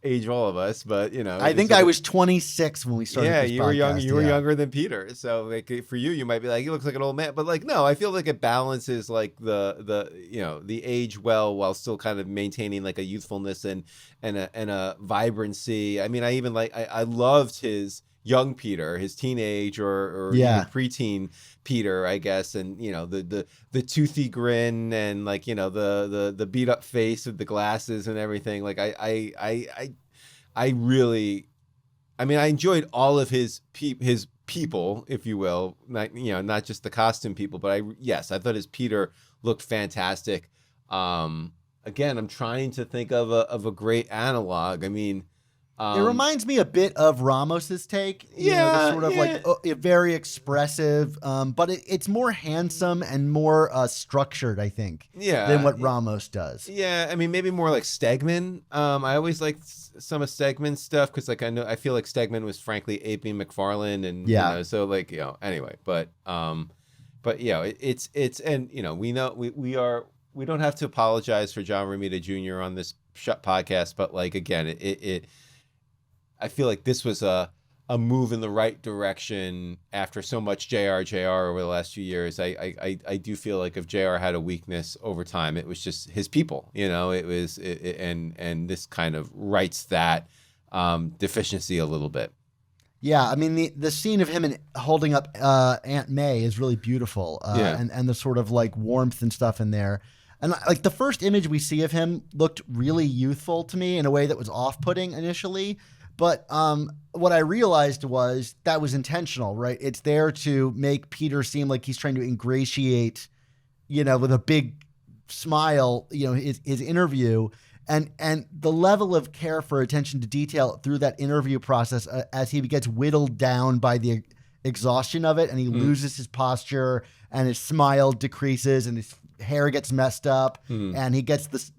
age all of us, but I think I was 26 when we started. Yeah, this you podcast. were young. You were younger than Peter, so like for you might be like, he looks like an old man, but like no, I feel like it balances like the age well while still kind of maintaining like a youthfulness and a vibrancy. I mean, I loved his young Peter, his teenage or even preteen Peter, I guess, and the toothy grin and like the beat up face with the glasses and everything. Like I really. I mean, I enjoyed all of his people, if you will, not just the costume people, but I thought his Peter looked fantastic. Again, I'm trying to think of a great analog. I mean, it reminds me a bit of Ramos's take. Sort of like very expressive, but it's more handsome and more structured, I think, than what Ramos does. Yeah, I mean, maybe more like Stegman. I always liked some of Stegman's stuff because like I feel like Stegman was frankly aping McFarlane and so like anyway, but it's and we know we don't have to apologize for John Romita Jr. on this podcast, but like again, I feel like this was a move in the right direction after so much JR over the last few years. I do feel like if JR had a weakness over time, it was just his people. And this kind of rights that deficiency a little bit. Yeah, I mean the scene of him holding up Aunt May is really beautiful, and the sort of like warmth and stuff in there. And like the first image we see of him looked really youthful to me in a way that was off-putting initially. But what I realized was that was intentional, right? It's there to make Peter seem like he's trying to ingratiate, with a big smile, his interview. And the level of care for attention to detail through that interview process as he gets whittled down by the exhaustion of it and he loses his posture and his smile decreases and his hair gets messed up and he gets this,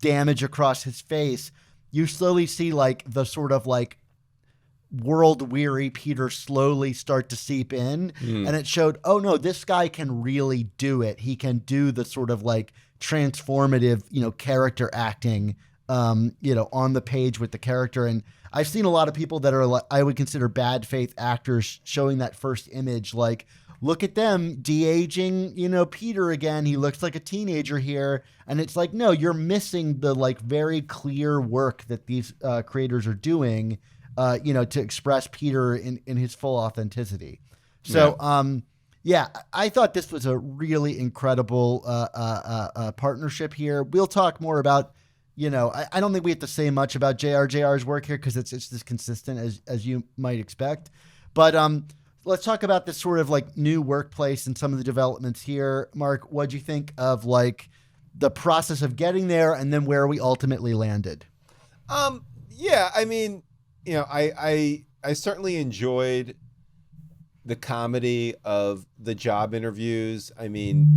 damage across his face. You slowly see like the sort of like world weary Peter slowly start to seep in. And it showed, oh no, this guy can really do it. He can do the sort of like transformative, character acting, on the page with the character. And I've seen a lot of people that are like, I would consider bad faith actors showing that first image, like, look at them de-aging, Peter again. He looks like a teenager here. And it's like, no, you're missing the like very clear work that these creators are doing, to express Peter in his full authenticity. So, I thought this was a really incredible partnership here. We'll talk more about, I don't think we have to say much about JR's work here because it's as consistent as you might expect. But let's talk about this sort of like new workplace and some of the developments here. Mark, what'd you think of like the process of getting there and then where we ultimately landed? I mean, I certainly enjoyed the comedy of the job interviews. I mean,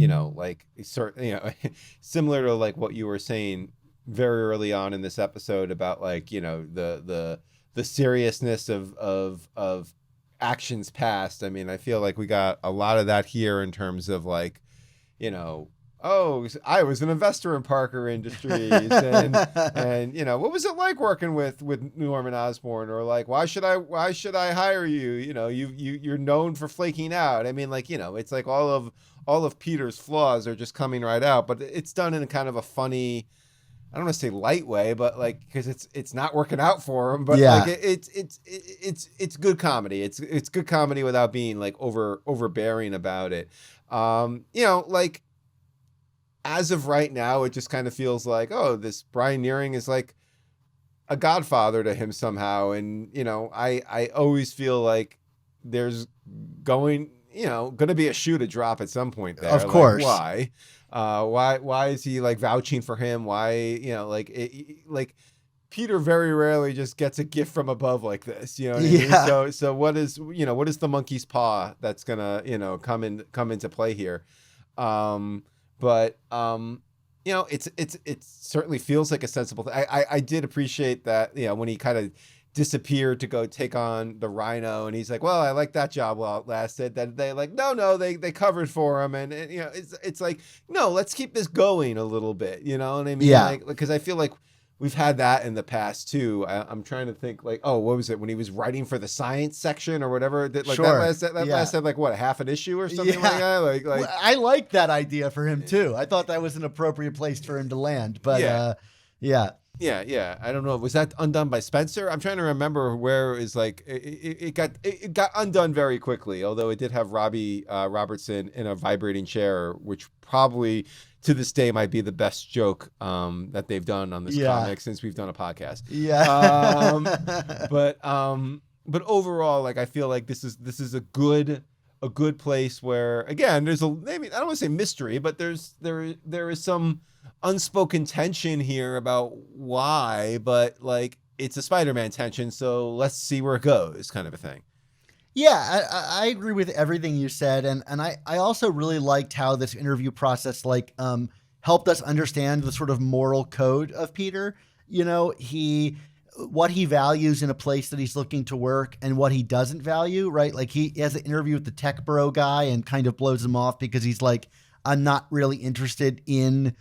similar to like what you were saying very early on in this episode about like, the seriousness of actions past. I mean, I feel like we got a lot of that here in terms of like, oh, I was an investor in Parker Industries and what was it like working with Norman Osborn, or like, why should I hire you? You're known for flaking out. I mean, like, it's like all of Peter's flaws are just coming right out, but it's done in a kind of a funny, I don't want to say light way, but like, because it's not working out for him, but like it's good comedy. It's good comedy without being like overbearing about it. Like as of right now, it just kind of feels like, oh, this Brian Nearing is like a godfather to him somehow, and I always feel like there's going to be a shoe to drop at some point there. Of course. Like, why is he like vouching for him? Why, like Peter very rarely just gets a gift from above like this, what I mean? So what is the monkey's paw that's gonna, come into play here? it certainly feels like a sensible thing. I did appreciate that, when he kind of disappeared to go take on the Rhino, and he's like, well, I like that job while it lasted. Then they like, no, they covered for him, and it's like, no, let's keep this going a little bit, you know what I mean? Yeah. Like, because I feel like we've had that in the past too. I'm trying to think, like, oh, what was it when he was writing for the science section or whatever? That lasted like what, a half an issue or something like that. Like well, I like that idea for him too. I thought that was an appropriate place for him to land. But yeah. I don't know. Was that undone by Spencer? I'm trying to remember where it was like it got undone very quickly. Although it did have Robbie Robertson in a vibrating chair, which probably to this day might be the best joke that they've done on this comic since we've done a podcast. Yeah. But overall, like, I feel like this is a good place where, again, there's maybe, I don't want to say mystery, but there is some unspoken tension here about why, but like, it's a Spider-Man tension, so let's see where it goes, kind of a thing. Yeah, I agree with everything you said, and I also really liked how this interview process helped us understand the sort of moral code of Peter. What he values in a place that he's looking to work and what he doesn't value, right? Like, he has an interview with the tech bro guy and kind of blows him off because he's like, I'm not really interested in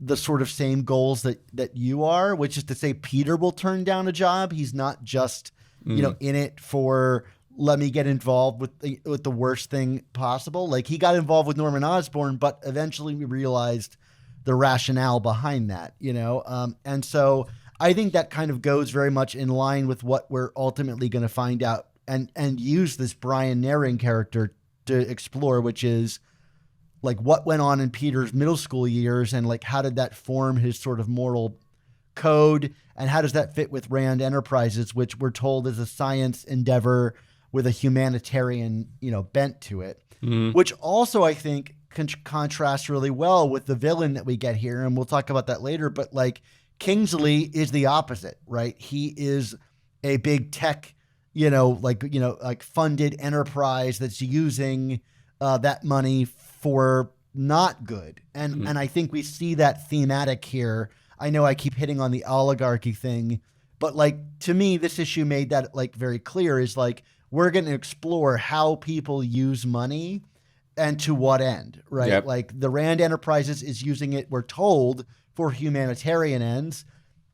the sort of same goals that you are, which is to say Peter will turn down a job. He's not just, in it for, let me get involved with the worst thing possible. Like, he got involved with Norman Osborn, but eventually we realized the rationale behind that, and so I think that kind of goes very much in line with what we're ultimately going to find out and use this Brian Naring character to explore, which is like what went on in Peter's middle school years and like how did that form his sort of moral code, and how does that fit with Rand Enterprises, which we're told is a science endeavor with a humanitarian, bent to it, which also I think contrasts really well with the villain that we get here. And we'll talk about that later, but like Kingsley is the opposite, right? He is a big tech, like funded enterprise that's using that money for not good. And I think we see that thematic here. I know I keep hitting on the oligarchy thing, but like, to me, this issue made that like very clear, is like, we're going to explore how people use money and to what end, right? Yep. Like, the Rand Enterprises is using it, we're told, for humanitarian ends.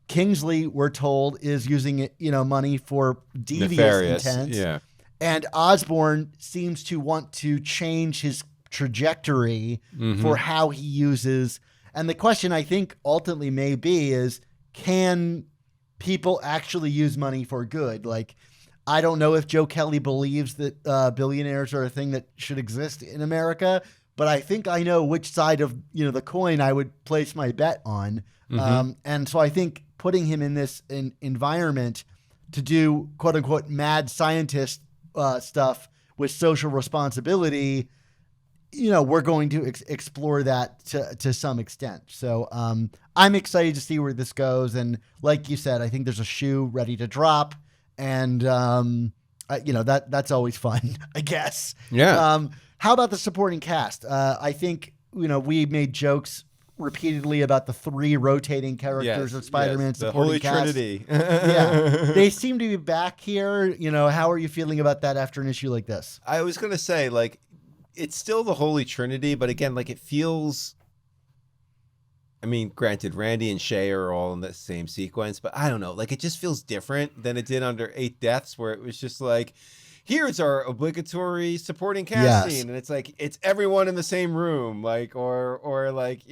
Kingsley, we're told, is using it, money for devious intents. Yeah. And Osborn seems to want to change his trajectory for how he uses. And the question I think ultimately may be is, can people actually use money for good? Like, I don't know if Joe Kelly believes that billionaires are a thing that should exist in America, but I think I know which side of the coin I would place my bet on. And so I think putting him in this environment to do quote unquote mad scientist stuff with social responsibility, we're going to explore that to some extent. So I'm excited to see where this goes. And like you said, I think there's a shoe ready to drop. And, that's always fun, I guess. Yeah. How about the supporting cast? I think, we made jokes repeatedly about the 3 rotating characters of Spider-Man supporting Holy cast. Trinity. Yeah. They seem to be back here. How are you feeling about that after an issue like this? I was going to say, like, it's still the Holy Trinity, but again, like, it feels, I mean, granted, Randy and Shay are all in the same sequence, but I don't know. Like, it just feels different than it did under 8 Deaths, where it was just like, here's our obligatory supporting cast scene. And it's like, it's everyone in the same room. Like, or like,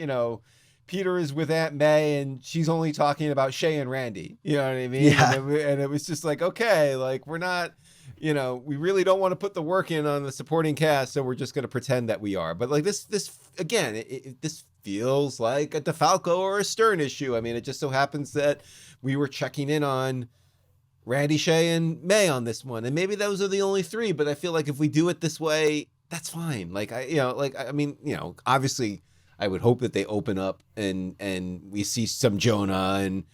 Peter is with Aunt May and she's only talking about Shay and Randy. You know what I mean? Yeah. And it was just like, okay, like, we're not, we really don't want to put the work in on the supporting cast, so we're just going to pretend that we are. But like this again, this feels like a DeFalco or a Stern issue. I mean, it just so happens that we were checking in on Randy, Shay, and May on this one, and maybe those are the only 3. But I feel like if we do it this way, that's fine. Like, obviously, I would hope that they open up and we see some Jonah, and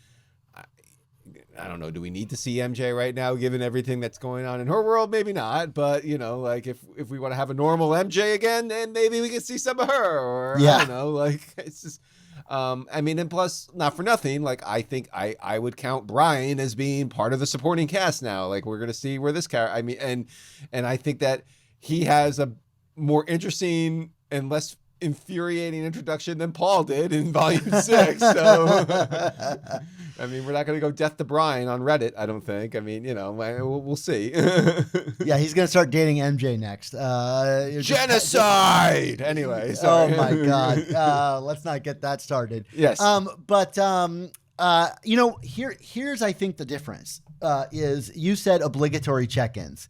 I don't know. Do we need to see MJ right now, given everything that's going on in her world? Maybe not. But like, if we want to have a normal MJ again, then maybe we can see some of her. Or I don't know. Like, it's just, I mean, and plus, not for nothing, like, I think I would count Brian as being part of the supporting cast now. Like, we're gonna see where this character. I mean, and I think that he has a more interesting and less infuriating introduction than Paul did in Volume 6. So, I mean, we're not going to go death to Brian on Reddit, I don't think. I mean, we'll see. Yeah, he's going to start dating MJ next. Genocide! Anyway, sorry. Oh, my God. Let's not get that started. Yes. Here's, I think, the difference is you said obligatory check-ins.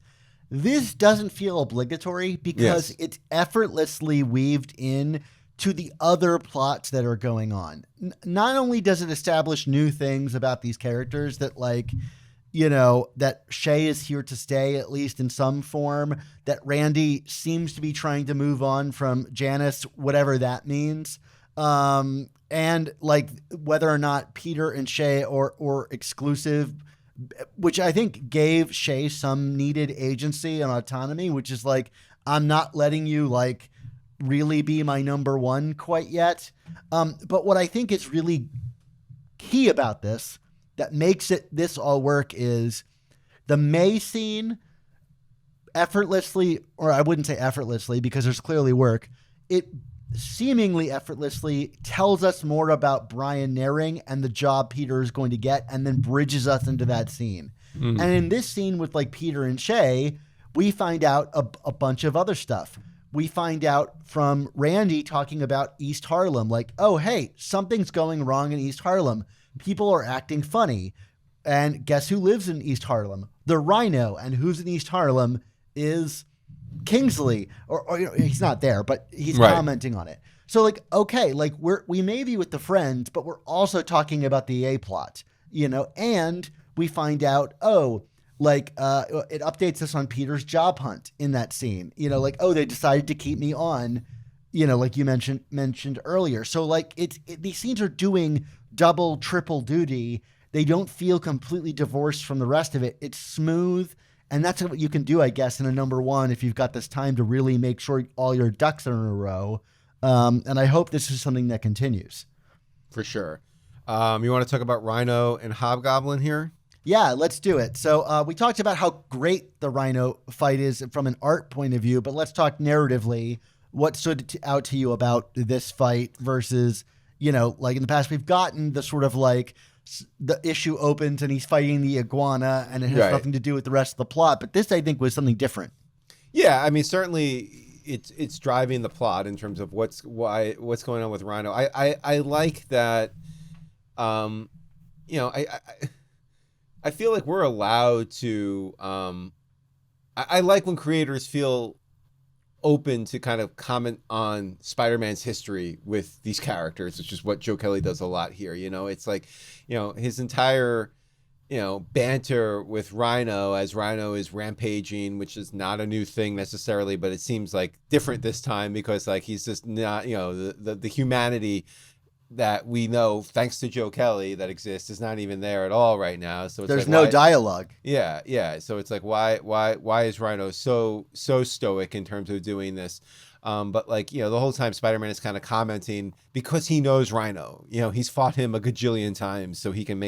This doesn't feel obligatory because it's effortlessly weaved in to the other plots that are going on. Not only does it establish new things about these characters that that Shay is here to stay, at least in some form, that Randy seems to be trying to move on from Janice, whatever that means. And like whether or not Peter and Shay or exclusive, which I think gave Shay some needed agency and autonomy, which is like, I'm not letting you like really be my number one quite yet. But what I think is really key about this that makes this all work is the May scene effortlessly, or I wouldn't say effortlessly because there's clearly work. It seemingly effortlessly tells us more about Brian Naring and the job Peter is going to get, and then bridges us into that scene. Mm-hmm. And in this scene with like Peter and Shay, we find out a bunch of other stuff. We find out from Randy talking about East Harlem, like, oh, hey, something's going wrong in East Harlem. People are acting funny. And guess who lives in East Harlem? The Rhino. And who's in East Harlem is Kingsley, or he's not there, but he's commenting on it. So like, okay, like we may be with the friends, but we're also talking about the A plot, and we find out, it updates us on Peter's job hunt in that scene, they decided to keep me on, like you mentioned earlier. So like these scenes are doing double, triple duty. They don't feel completely divorced from the rest of it. It's smooth. And that's what you can do, I guess, in a number one if you've got this time to really make sure all your ducks are in a row. And I hope this is something that continues. For sure. You want to talk about Rhino and Hobgoblin here? Yeah, let's do it. So we talked about how great the Rhino fight is from an art point of view, but let's talk narratively. What stood out to you about this fight versus, like in the past, we've gotten the sort of like the issue opens and he's fighting the iguana and it has nothing to do with the rest of the plot. But this, I think, was something different. Yeah, I mean, certainly it's driving the plot in terms of what's going on with Rhino. I like that. I feel like we're allowed to. I like when creators feel open to kind of comment on Spider-Man's history with these characters, which is what Joe Kelly does a lot here. It's like, his entire, banter with Rhino as Rhino is rampaging, which is not a new thing necessarily, but it seems like different this time because like he's just not, the humanity that we know, thanks to Joe Kelly, that exists is not even there at all right now. So it's there's no dialogue. Yeah. So it's like, why is Rhino so stoic in terms of doing this? But like, the whole time Spider-Man is kind of commenting because he knows Rhino. He's fought him a gajillion times, so he can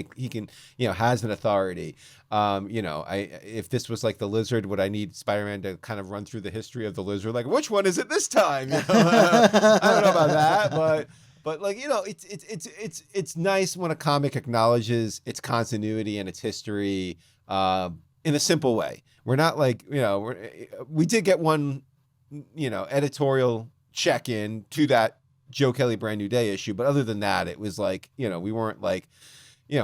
has an authority. If this was like the Lizard, would I need Spider-Man to kind of run through the history of the Lizard? Like, which one is it this time? I don't know about that, but like, it's nice when a comic acknowledges its continuity and its history in a simple way. We're not like, we did get one, editorial check-in to that Joe Kelly Brand New Day issue, but other than that, it was like, we weren't like, we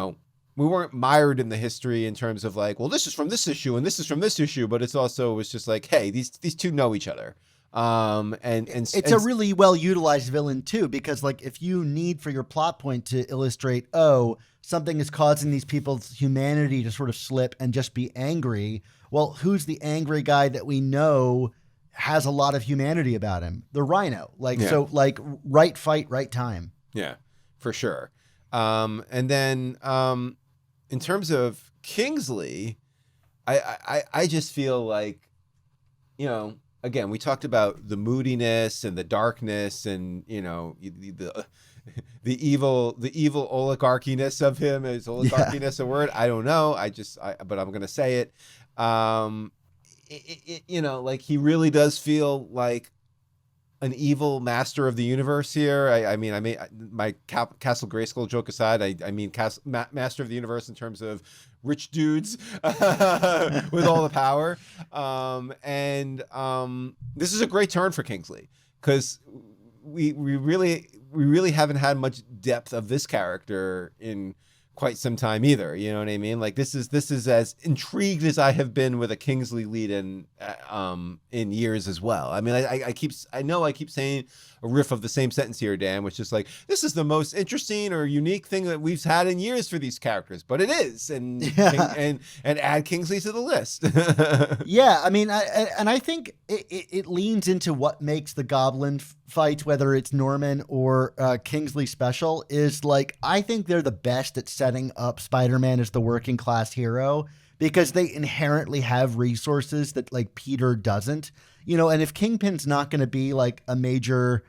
weren't mired in the history in terms of like, well, this is from this issue and this is from this issue, but it was just like, hey, these two know each other. It's a really well utilized villain too, because like if you need for your plot point to illustrate, something is causing these people's humanity to sort of slip and just be angry. Well, who's the angry guy that we know has a lot of humanity about him? The Rhino. So like right fight, right time. Yeah, for sure. And then in terms of Kingsley, I just feel like, again, we talked about the moodiness and the darkness and, the evil oligarchiness of him. Is oligarchiness a word? I don't know. But I'm gonna say it. Like he really does feel like an evil master of the universe here. I mean, my Castle Grayskull joke aside, I mean master of the universe in terms of rich dudes with all the power. This is a great turn for Kingsley, because we really haven't had much depth of this character in quite some time either. You know what I mean? Like this is as intrigued as I have been with a Kingsley lead in years as well. I mean, I keep saying a riff of the same sentence here, Dan, which is like, this is the most interesting or unique thing that we've had in years for these characters, but it is, and add Kingsley to the list. Yeah, I mean, I think it leans into what makes the Goblin fight, whether it's Norman or Kingsley special, is like, I think they're the best at setting up Spider-Man as the working class hero, because they inherently have resources that like Peter doesn't, and if Kingpin's not going to be like a major,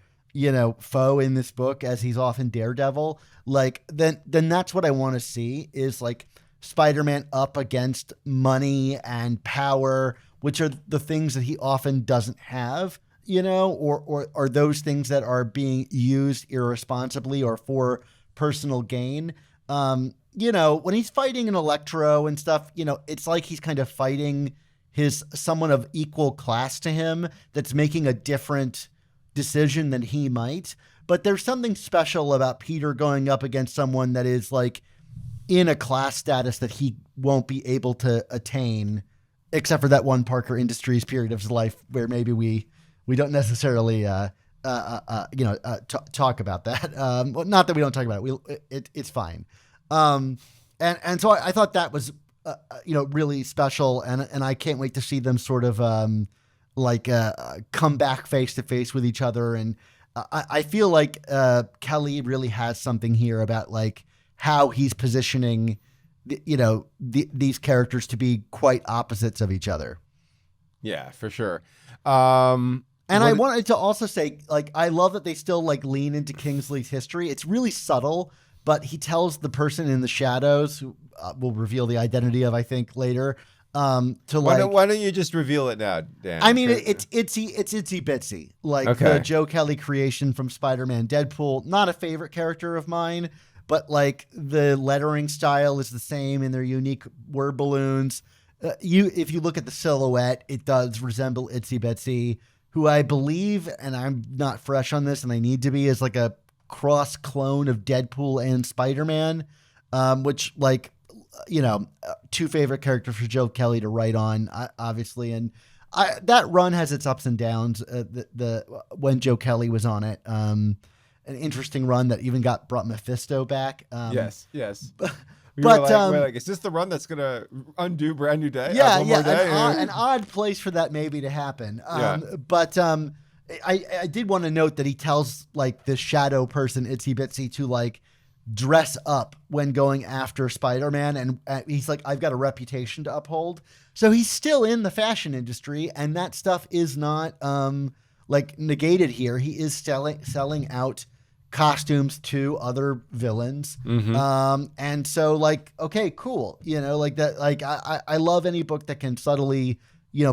foe in this book, as he's often Daredevil, like then that's what I want to see, is like Spider-Man up against money and power, which are the things that he often doesn't have, or those things that are being used irresponsibly or for personal gain. When he's fighting an Electro and stuff, it's like he's kind of fighting someone of equal class to him that's making a different decision than he might. But there's something special about Peter going up against someone that is like in a class status that he won't be able to attain, except for that one Parker Industries period of his life where maybe we don't necessarily talk about that. Well, not that we don't talk about it. It's fine. And so I thought that was really special, and I can't wait to see them sort of come back face to face with each other. And I feel like Kelly really has something here about like how he's positioning these characters to be quite opposites of each other. Yeah, for sure. And I wanted to also say, like, I love that they still like lean into Kingsley's history. It's really subtle, but he tells the person in the shadows, who will reveal the identity of, I think, later, why don't you just reveal it now, Dan? I mean, it's itsy bitsy, like the Joe Kelly creation from Spider-Man Deadpool. Not a favorite character of mine, but like the lettering style is the same in their unique word balloons. If you look at the silhouette, it does resemble Itsy Bitsy, who I believe, and I'm not fresh on this and I need to be, is like a cross clone of Deadpool and Spider-Man, which two favorite characters for Joe Kelly to write on, obviously. And that run has its ups and downs, when Joe Kelly was on it. An interesting run that even brought Mephisto back. Yes. We're like, is this the run that's going to undo Brand New Day? Yeah. An odd place for that maybe to happen. But I did want to note that he tells like the shadow person, Itsy Bitsy, to like dress up when going after Spider-Man. And he's like, I've got a reputation to uphold. So he's still in the fashion industry, and that stuff is not negated here. He is selling out costumes to other villains. Mm-hmm. And so like, okay, cool. Like that, like I love any book that can subtly,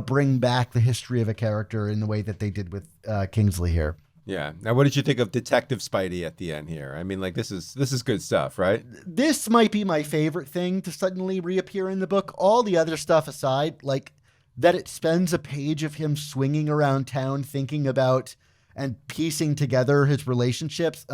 bring back the history of a character in the way that they did with Kingsley here. Yeah. Now, what did you think of Detective Spidey at the end here? I mean, like, this is good stuff, right? This might be my favorite thing to suddenly reappear in the book. All the other stuff aside, like that it spends a page of him swinging around town thinking about and piecing together his relationships.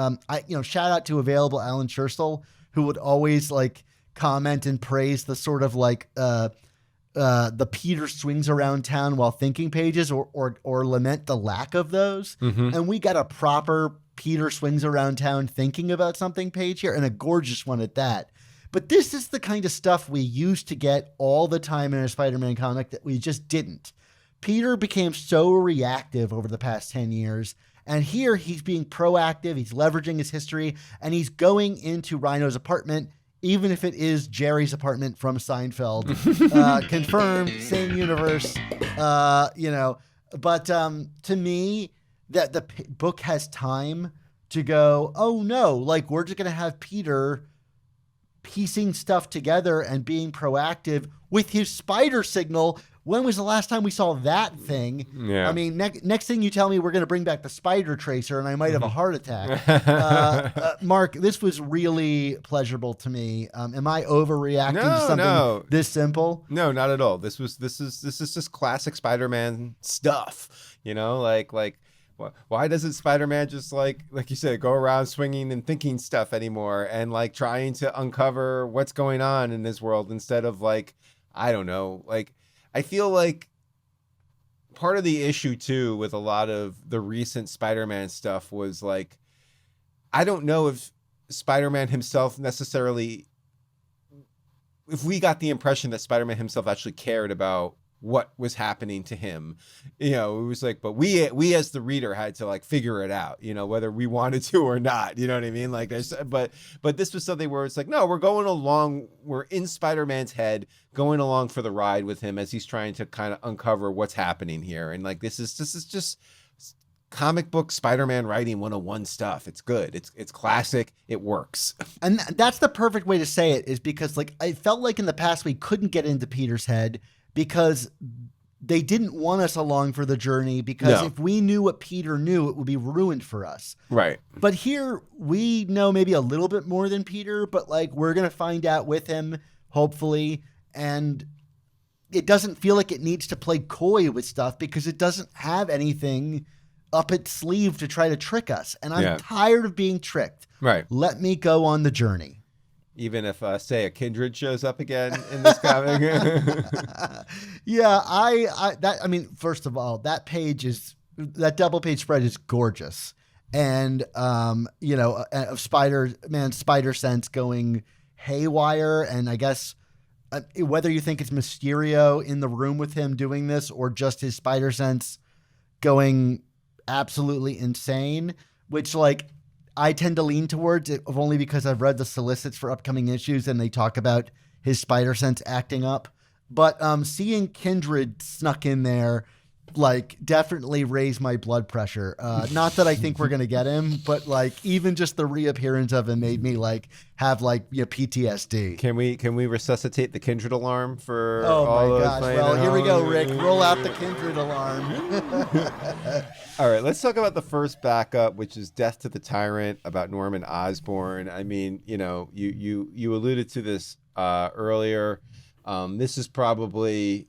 Shout out to available Alan Scherzel, who would always like comment and praise the sort of like the Peter swings around town while thinking pages, or lament the lack of those. Mm-hmm. And we got a proper Peter swings around town thinking about something page here, and a gorgeous one at that. But this is the kind of stuff we used to get all the time in a Spider-Man comic that we just didn't. Peter became so reactive over the past 10 years, and here he's being proactive, he's leveraging his history, and he's going into Rhino's apartment, even if it is Jerry's apartment from Seinfeld. Confirmed, same universe, But to me, that the book has time to go, oh no, like we're just going to have Peter piecing stuff together and being proactive with his spider signal. When was the last time we saw that thing? Yeah. I mean, next thing you tell me we're going to bring back the spider tracer and I might have a heart attack. Mark, this was really pleasurable to me. Am I overreacting to something this simple? No, not at all. This is just classic Spider-Man stuff. You know, like why doesn't Spider-Man just like you said, go around swinging and thinking stuff anymore and like trying to uncover what's going on in this world instead of like, I don't know, like I feel like part of the issue too with a lot of the recent Spider-Man stuff was like, I don't know if Spider-Man himself necessarily, if we got the impression that Spider-Man himself actually cared about what was happening to him. You know, it was like, but we as the reader had to like figure it out, you know, whether we wanted to or not, you know what I mean? Like there's, but this was something where it's like, no, we're going along, we're in Spider-Man's head, going along for the ride with him as he's trying to kind of uncover what's happening here. And like, this is just comic book Spider-Man writing 101 stuff. It's good. It's classic. It works. And that's the perfect way to say it, is because like, I felt like in the past we couldn't get into Peter's head because they didn't want us along for the journey, because if we knew what Peter knew, it would be ruined for us. Right. But here we know maybe a little bit more than Peter, but like we're going to find out with him, hopefully. And it doesn't feel like it needs to play coy with stuff because it doesn't have anything up its sleeve to try to trick us. And I'm tired of being tricked. Right. Let me go on the journey. Even if, say, a Kindred shows up again in this comic. Yeah, I mean, first of all, that double page spread is gorgeous. And, you know, of Spider-Man's spider sense going haywire. And I guess whether you think it's Mysterio in the room with him doing this or just his spider sense going absolutely insane, which like, I tend to lean towards it only because I've read the solicits for upcoming issues and they talk about his spider sense acting up. But seeing Kindred snuck in there, like, definitely raised my blood pressure. Not that I think we're going to get him, but like even just the reappearance of him made me like have like PTSD. Can we resuscitate the Kindred alarm for all my gosh. Well, here we go, Rick. Roll out the Kindred alarm. All right, let's talk about the first backup, which is Death to the Tyrant, about Norman Osborn. I mean, you know, you alluded to this earlier. This is probably,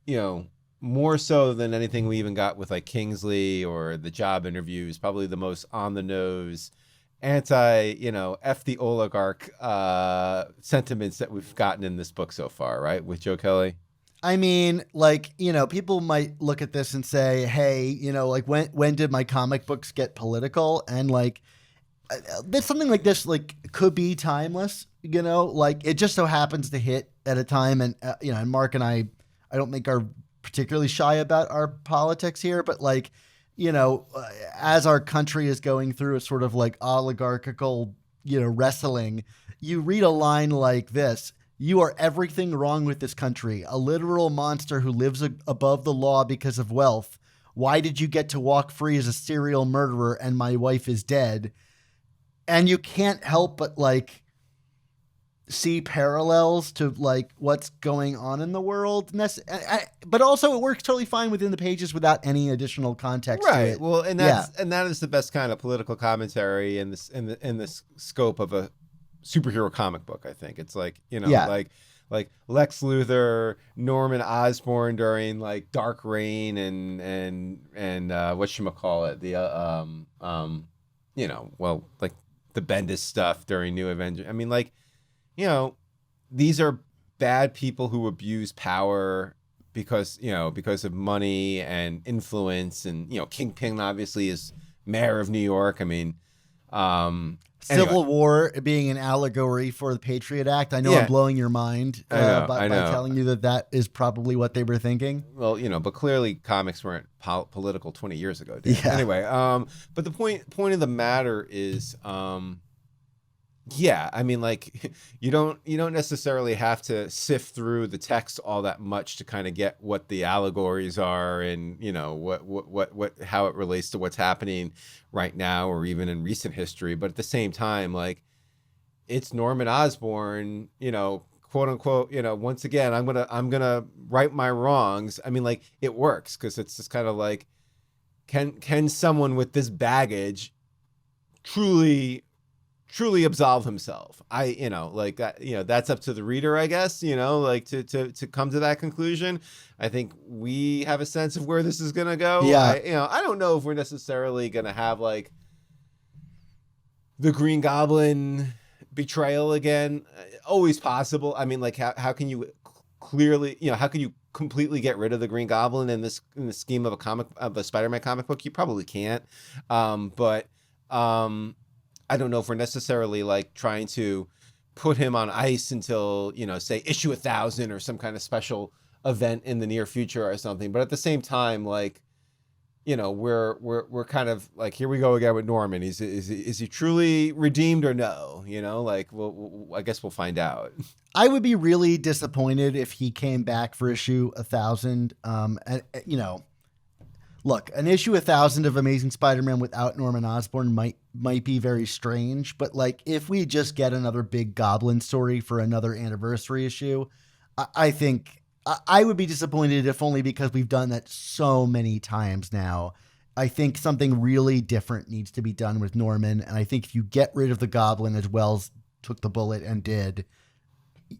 you know, more so than anything we even got with like Kingsley or the job interviews, probably the most on the nose anti, you know, F the oligarch sentiments that we've gotten in this book so far, right? With Joe Kelly. I mean, like, you know, people might look at this and say, hey, you know, like when did my comic books get political? And like, something like this, like, could be timeless, you know, like it just so happens to hit at a time. And, you know, and Mark and I don't think are particularly shy about our politics here, but like, you know, as our country is going through a sort of like oligarchical, you know, wrestling, you read a line like this: "You are everything wrong with this country, a literal monster who lives above the law because of wealth. Why did you get to walk free as a serial murderer and my wife is dead?" And you can't help but like see parallels to like what's going on in the world. But also it works totally fine within the pages without any additional context. Right. To it. Well, and that is the best kind of political commentary in this scope of a superhero comic book. I think it's like, you know, like Lex Luthor, Norman Osborn during like Dark Reign and whatchamacallit, the you know, well, like the Bendis stuff during New Avengers. I mean, like, you know, these are bad people who abuse power because of money and influence, and, you know, Kingpin obviously is mayor of New York. I mean, Civil War being an allegory for the Patriot Act. I know I'm blowing your mind by telling you that is probably what they were thinking. Well, you know, but clearly comics weren't political 20 years ago. Yeah. Anyway, but the point of the matter is, Yeah, I mean, like, you don't necessarily have to sift through the text all that much to kind of get what the allegories are, and what how it relates to what's happening right now or even in recent history. But at the same time, like, it's Norman Osborn, quote unquote, once again, I'm gonna right my wrongs. I mean, like, it works because it's just kind of like, can someone with this baggage truly absolve himself? Like that, that's up to the reader, I guess, like to come to that conclusion. I think we have a sense of where this is going to go. Yeah. I don't know if we're necessarily going to have like the Green Goblin betrayal again. Always possible. I mean, like, how can you clearly, how can you completely get rid of the Green Goblin in the scheme of a Spider-Man comic book? You probably can't. But I don't know if we're necessarily like trying to put him on ice until, say issue 1000 or some kind of special event in the near future or something. But at the same time, like, we're kind of like, here we go again with Norman. Is he truly redeemed or no? Like, I guess we'll find out. I would be really disappointed if he came back for issue 1000. Look, an issue 1000 of Amazing Spider-Man without Norman Osborn might be very strange, but like, if we just get another big Goblin story for another anniversary issue, I think I would be disappointed, if only because we've done that so many times now. I think something really different needs to be done with Norman, and I think if you get rid of the Goblin as Wells took the bullet and did,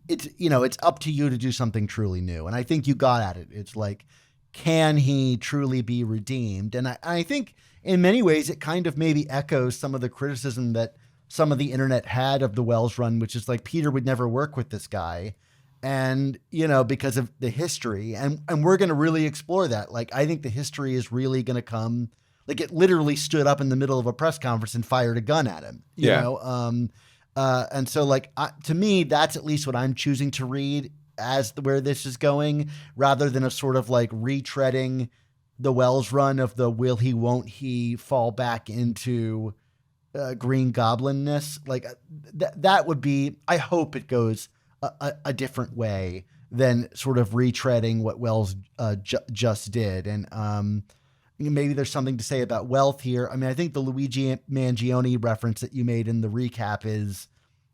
it's up to you to do something truly new. And I think you got at it. It's like, can he truly be redeemed? And I think in many ways it kind of maybe echoes some of the criticism that some of the internet had of the Wells run, which is like, Peter would never work with this guy. And, because of the history, and we're going to really explore that. Like, I think the history is really going to come, like, it literally stood up in the middle of a press conference and fired a gun at him, you know? And so, like, to me, that's at least what I'm choosing to read as where this is going, rather than a sort of like retreading the Wells run of the will he, won't he fall back into Green Goblinness. Like, that would be, I hope it goes a different way than sort of retreading what Wells just did. And maybe there's something to say about wealth here. I mean, I think the Luigi Mangione reference that you made in the recap is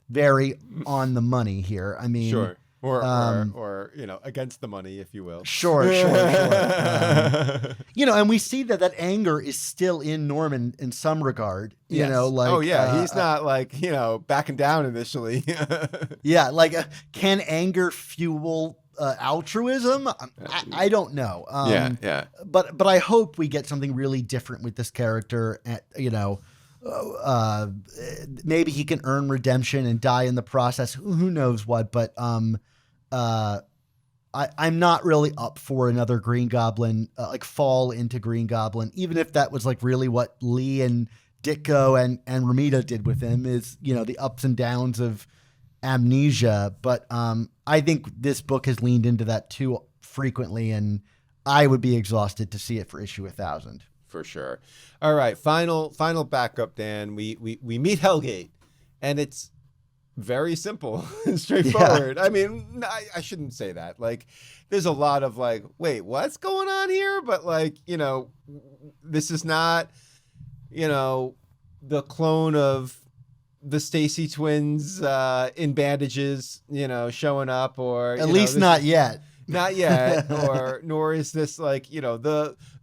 very on the money here. I mean, Sure. Or against the money, if you will. Sure. And we see that anger is still in Norman in some regard. Yes. He's not like, backing down initially. Yeah, like, can anger fuel altruism? I don't know. But I hope we get something really different with this character. Maybe he can earn redemption and die in the process. Who knows what? But I'm not really up for another Green Goblin, like fall into Green Goblin, even if that was like really what Lee and Ditko and Romita did with him, is, the ups and downs of amnesia. But I think this book has leaned into that too frequently, and I would be exhausted to see it for issue 1000. For sure. All right. Final backup, Dan. We meet Hellgate, and it's very simple and straightforward. Yeah. I mean, I shouldn't say that. Like, there's a lot of like, wait, what's going on here? But like, this is not, the clone of the Stacy twins in bandages, showing up, or at least not yet. Not yet, nor is this like,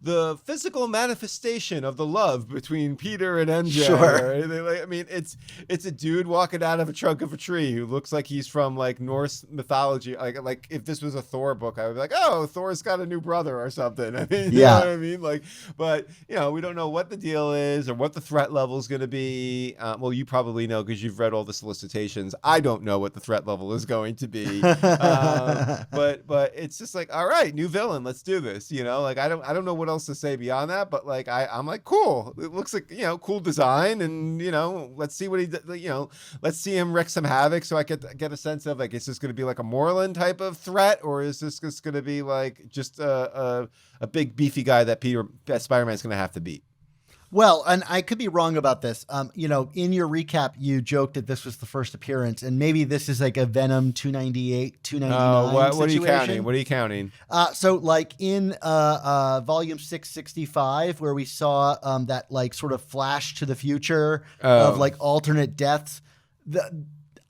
the physical manifestation of the love between Peter and MJ. Sure. I mean, it's a dude walking out of a trunk of a tree who looks like he's from like Norse mythology. Like if this was a Thor book, I would be like, oh, Thor's got a new brother or something. I mean, you know what I mean? Like, but we don't know what the deal is or what the threat level is going to be. Well, you probably know because you've read all the solicitations. I don't know what the threat level is going to be. But it's just like, all right, new villain, let's do this. Like, I don't know what else to say beyond that, but like, I'm like, cool. It looks like, cool design, and let's see what let's see him wreak some havoc, so I get a sense of like, is this going to be like a Moreland type of threat, or is this just going to be like just a big beefy guy that Spider-Man's going to have to beat? Well, and I could be wrong about this. In your recap, you joked that this was the first appearance, and maybe this is like a Venom 298, 299 What situation. are you counting? What are you counting? So like in volume 665, where we saw that like sort of flash to the future of like alternate deaths,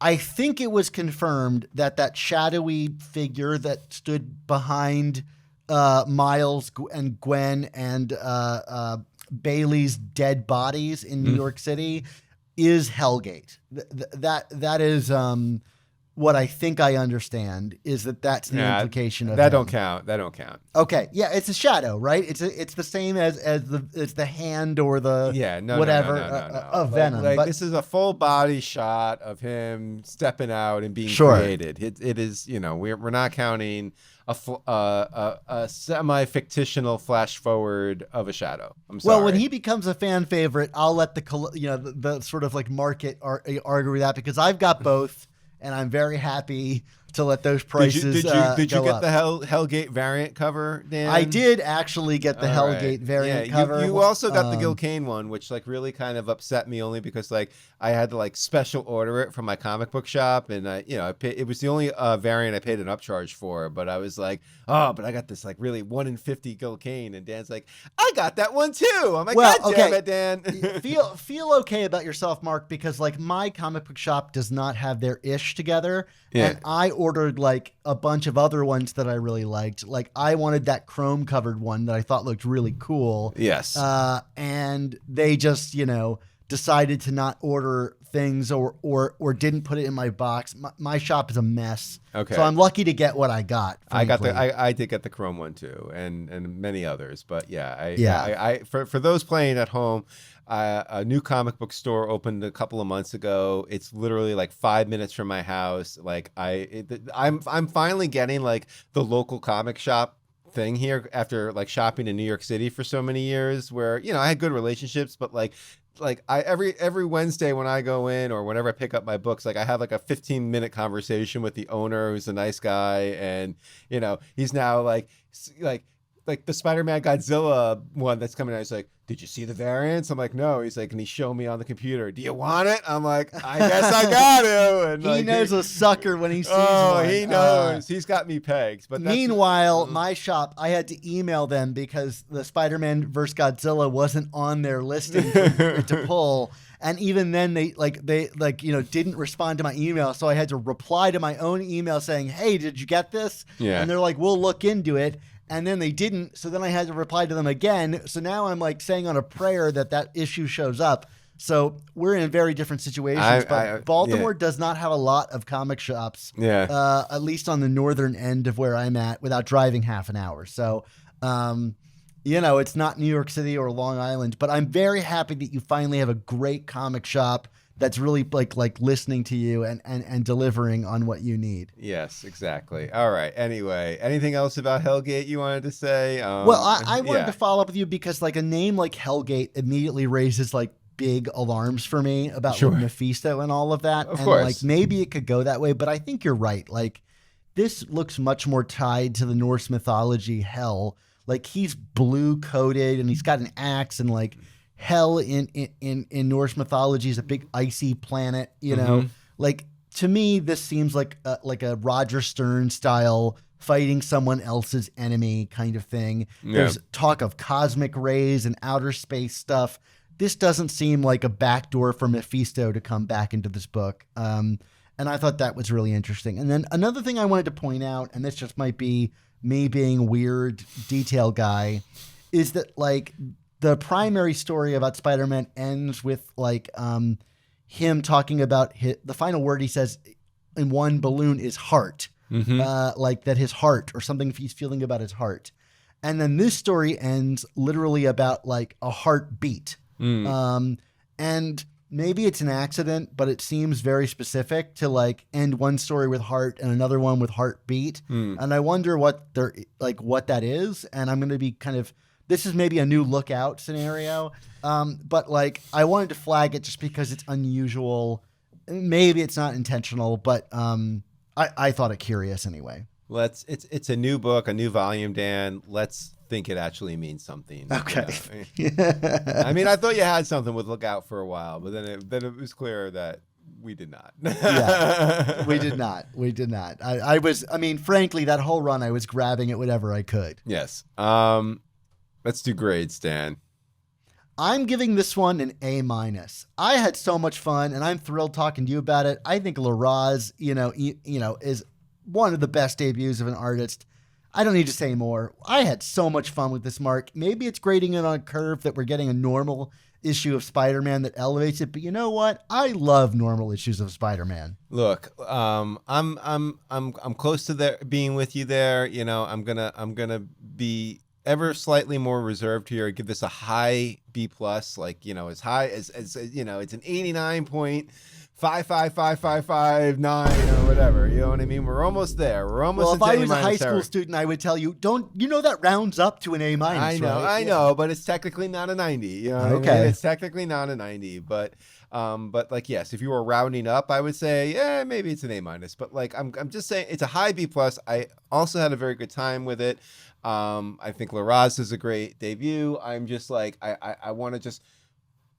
I think it was confirmed that shadowy figure that stood behind Miles and Gwen and Bailey's dead bodies in New York City is Hellgate. That is what I think I understand is that's the implication of that. him. Don't count. That don't count. Okay, yeah, it's a shadow, right? It's the same as the hand or the whatever of Venom. But this is a full body shot of him stepping out and being Sure. created. It is, we're not counting a semi-fictional flash forward of a shadow. I'm sorry. Well, when he becomes a fan favorite, I'll let the sort of like market argue that, because I've got both, and I'm very happy to let those prices Did you get up. the Hellgate variant cover, Dan? I did actually get the Hellgate variant cover. You also got the Gil Kane one, which like really kind of upset me, only because like I had to like special order it from my comic book shop, and it was the only variant I paid an upcharge for. But I was like, but I got this like really 1 in 50 Gil Kane, and Dan's like, I got that one too. I'm like, well, God damn it, Dan. feel okay about yourself, Mark, because like my comic book shop does not have their ish together, and I ordered like a bunch of other ones that I really liked. Like I wanted that chrome covered one that I thought looked really cool. Yes. And they just, decided to not order things or didn't put it in my box. My shop is a mess. Okay. So I'm lucky to get what I got. Frankly. I did get the chrome one too, and many others. But for those playing at home, a new comic book store opened a couple of months ago. It's literally like 5 minutes from my house. Like I'm finally getting like the local comic shop thing here after like shopping in New York City for so many years, where I had good relationships, but like I every Wednesday when I go in or whenever I pick up my books, like I have like a 15-minute conversation with the owner, who's a nice guy, and he's now like the Spider-Man Godzilla one that's coming out. He's like, did you see the variants? I'm like, no. He's like, and he showed me on the computer. Do you want it? I'm like, I guess I got to. And he knows a sucker when he sees one. He knows. He's got me pegged. But meanwhile, my shop, I had to email them because the Spider-Man vs. Godzilla wasn't on their listing to pull. And even then, they didn't respond to my email, so I had to reply to my own email saying, "Hey, did you get this?" Yeah. And they're like, "We'll look into it." And then they didn't, so then I had to reply to them again. So now I'm like saying on a prayer that issue shows up. So we're in very different situations. But Baltimore does not have a lot of comic shops, at least on the northern end of where I'm at, without driving half an hour. So, it's not New York City or Long Island. But I'm very happy that you finally have a great comic shop that's really like listening to you and delivering on what you need. Yes, exactly. All right. Anyway, anything else about Hellgate you wanted to say? Well, I wanted to follow up with you because like a name like Hellgate immediately raises like big alarms for me about like, Mephisto and all of that. Of course. Like maybe it could go that way, but I think you're right. Like this looks much more tied to the Norse mythology hell. Like he's blue coated and he's got an axe, and like hell in Norse mythology is a big icy planet, like to me, this seems like a Roger Stern style fighting someone else's enemy kind of thing. Yeah. There's talk of cosmic rays and outer space stuff. This doesn't seem like a backdoor for Mephisto to come back into this book. And I thought that was really interesting. And then another thing I wanted to point out, and this just might be me being a weird detail guy, is that like the primary story about Spider-Man ends with like him talking about the final word he says in one balloon is heart, like that his heart or something he's feeling about his heart. And then this story ends literally about like a heartbeat. And maybe it's an accident, but it seems very specific to like end one story with heart and another one with heartbeat. And I wonder what that is. And I'm going to be this is maybe a new lookout scenario. But like, I wanted to flag it just because it's unusual. Maybe it's not intentional, but I thought it curious anyway. It's a new book, a new volume, Dan. Let's think it actually means something. Okay. I mean, I thought you had something with look out for a while, but then it was clear that we did not. Yeah, we did not. Frankly, that whole run, I was grabbing at whatever I could. Yes. Let's do grades, Dan. I'm giving this one an A-. I had so much fun, and I'm thrilled talking to you about it. I think Larraz, is one of the best debuts of an artist. I don't need to say more. I had so much fun with this, Mark. Maybe it's grading it on a curve that we're getting a normal issue of Spider-Man that elevates it, but you know what? I love normal issues of Spider-Man. Look, I'm close to being with you there. I'm gonna be ever slightly more reserved here. I give this a high B+, as high as it's an 89.555559 or whatever. You know what I mean? We're almost there. Well, if I was a high school student, I would tell you, that rounds up to an A-. I know, right? I know, but it's technically not a 90. You know what okay. I mean? It's technically not a 90, but yes, if you were rounding up, I would say, yeah, maybe it's an A-. But I'm just saying it's a high B+. I also had a very good time with it. I think Larraz is a great debut. I'm just I want to just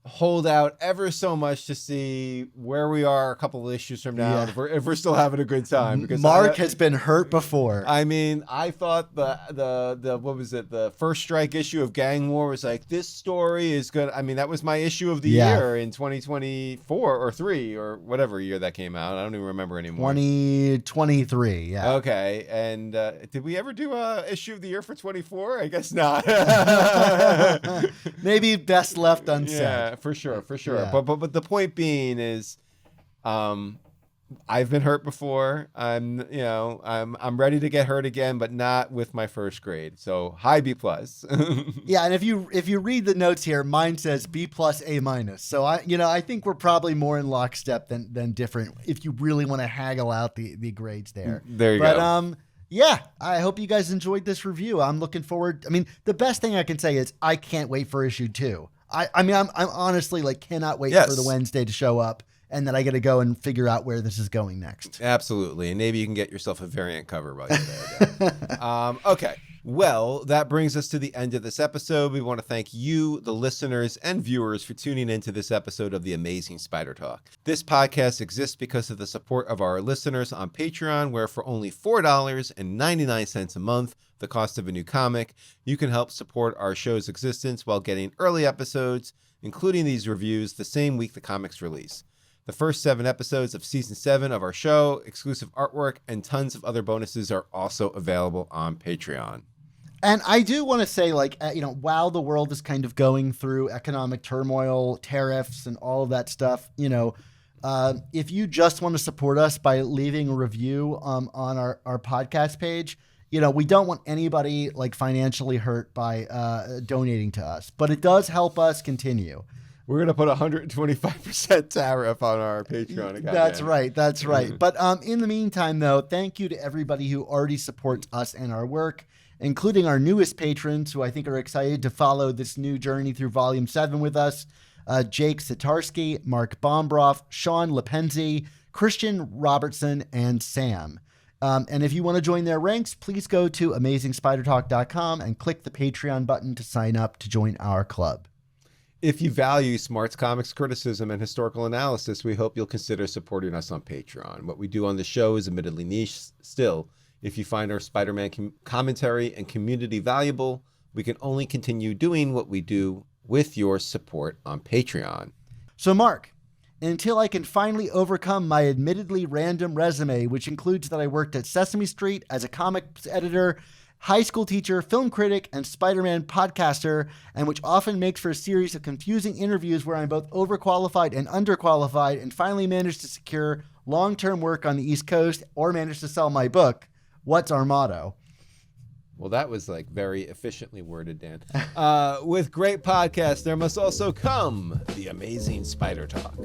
hold out ever so much to see where we are a couple of issues from now, if we're still having a good time. Because Mark has been hurt before. I mean, I thought the what was it, the first strike issue of Gang War was this story is good. I mean, that was my issue of the year in 2024 or 3 or whatever year that came out. I don't even remember anymore. 2023, yeah. Okay, and did we ever do a issue of the year for 24? I guess not. Maybe best left unsaid. Yeah. For sure. Yeah. But the point being is, I've been hurt before. I'm ready to get hurt again, but not with my first grade. So high B+. Yeah, and if you read the notes here, mine says B+, A-. So I think we're probably more in lockstep than different. If you really want to haggle out the grades there. There you go. Yeah, I hope you guys enjoyed this review. I'm looking forward. I mean, the best thing I can say is I can't wait for issue 2. I'm honestly cannot wait for the Wednesday to show up, and then I got to go and figure out where this is going next. Absolutely, and maybe you can get yourself a variant cover while you're there. Okay, well, that brings us to the end of this episode. We want to thank you, the listeners and viewers, for tuning into this episode of the Amazing Spider Talk. This podcast exists because of the support of our listeners on Patreon, where for only $4.99 a month, the cost of a new comic, you can help support our show's existence while getting early episodes, including these reviews, the same week the comics release. The first 7 episodes of season 7 of our show, exclusive artwork, and tons of other bonuses are also available on Patreon. And I do want to say, while the world is kind of going through economic turmoil, tariffs, and all of that stuff, if you just want to support us by leaving a review on our podcast page, we don't want anybody financially hurt by donating to us, but it does help us continue. We're going to put 125% tariff on our Patreon account. That's right. But in the meantime, though, thank you to everybody who already supports us and our work, including our newest patrons who I think are excited to follow this new journey through Volume 7 with us. Jake Sitarsky, Mark Bombroff, Sean Lepenzi, Christian Robertson, and Sam. And if you want to join their ranks, please go to AmazingSpiderTalk.com and click the Patreon button to sign up to join our club. If you value Smart's comics criticism and historical analysis, we hope you'll consider supporting us on Patreon. What we do on the show is admittedly niche still. If you find our Spider-Man commentary and community valuable, we can only continue doing what we do with your support on Patreon. So, Mark, until I can finally overcome my admittedly random resume, which includes that I worked at Sesame Street as a comics editor, high school teacher, film critic, and Spider-Man podcaster, and which often makes for a series of confusing interviews where I'm both overqualified and underqualified, and finally managed to secure long-term work on the East Coast or managed to sell my book. What's our motto? Well, that was very efficiently worded, Dan. With great podcasts, there must also come the Amazing Spider Talk.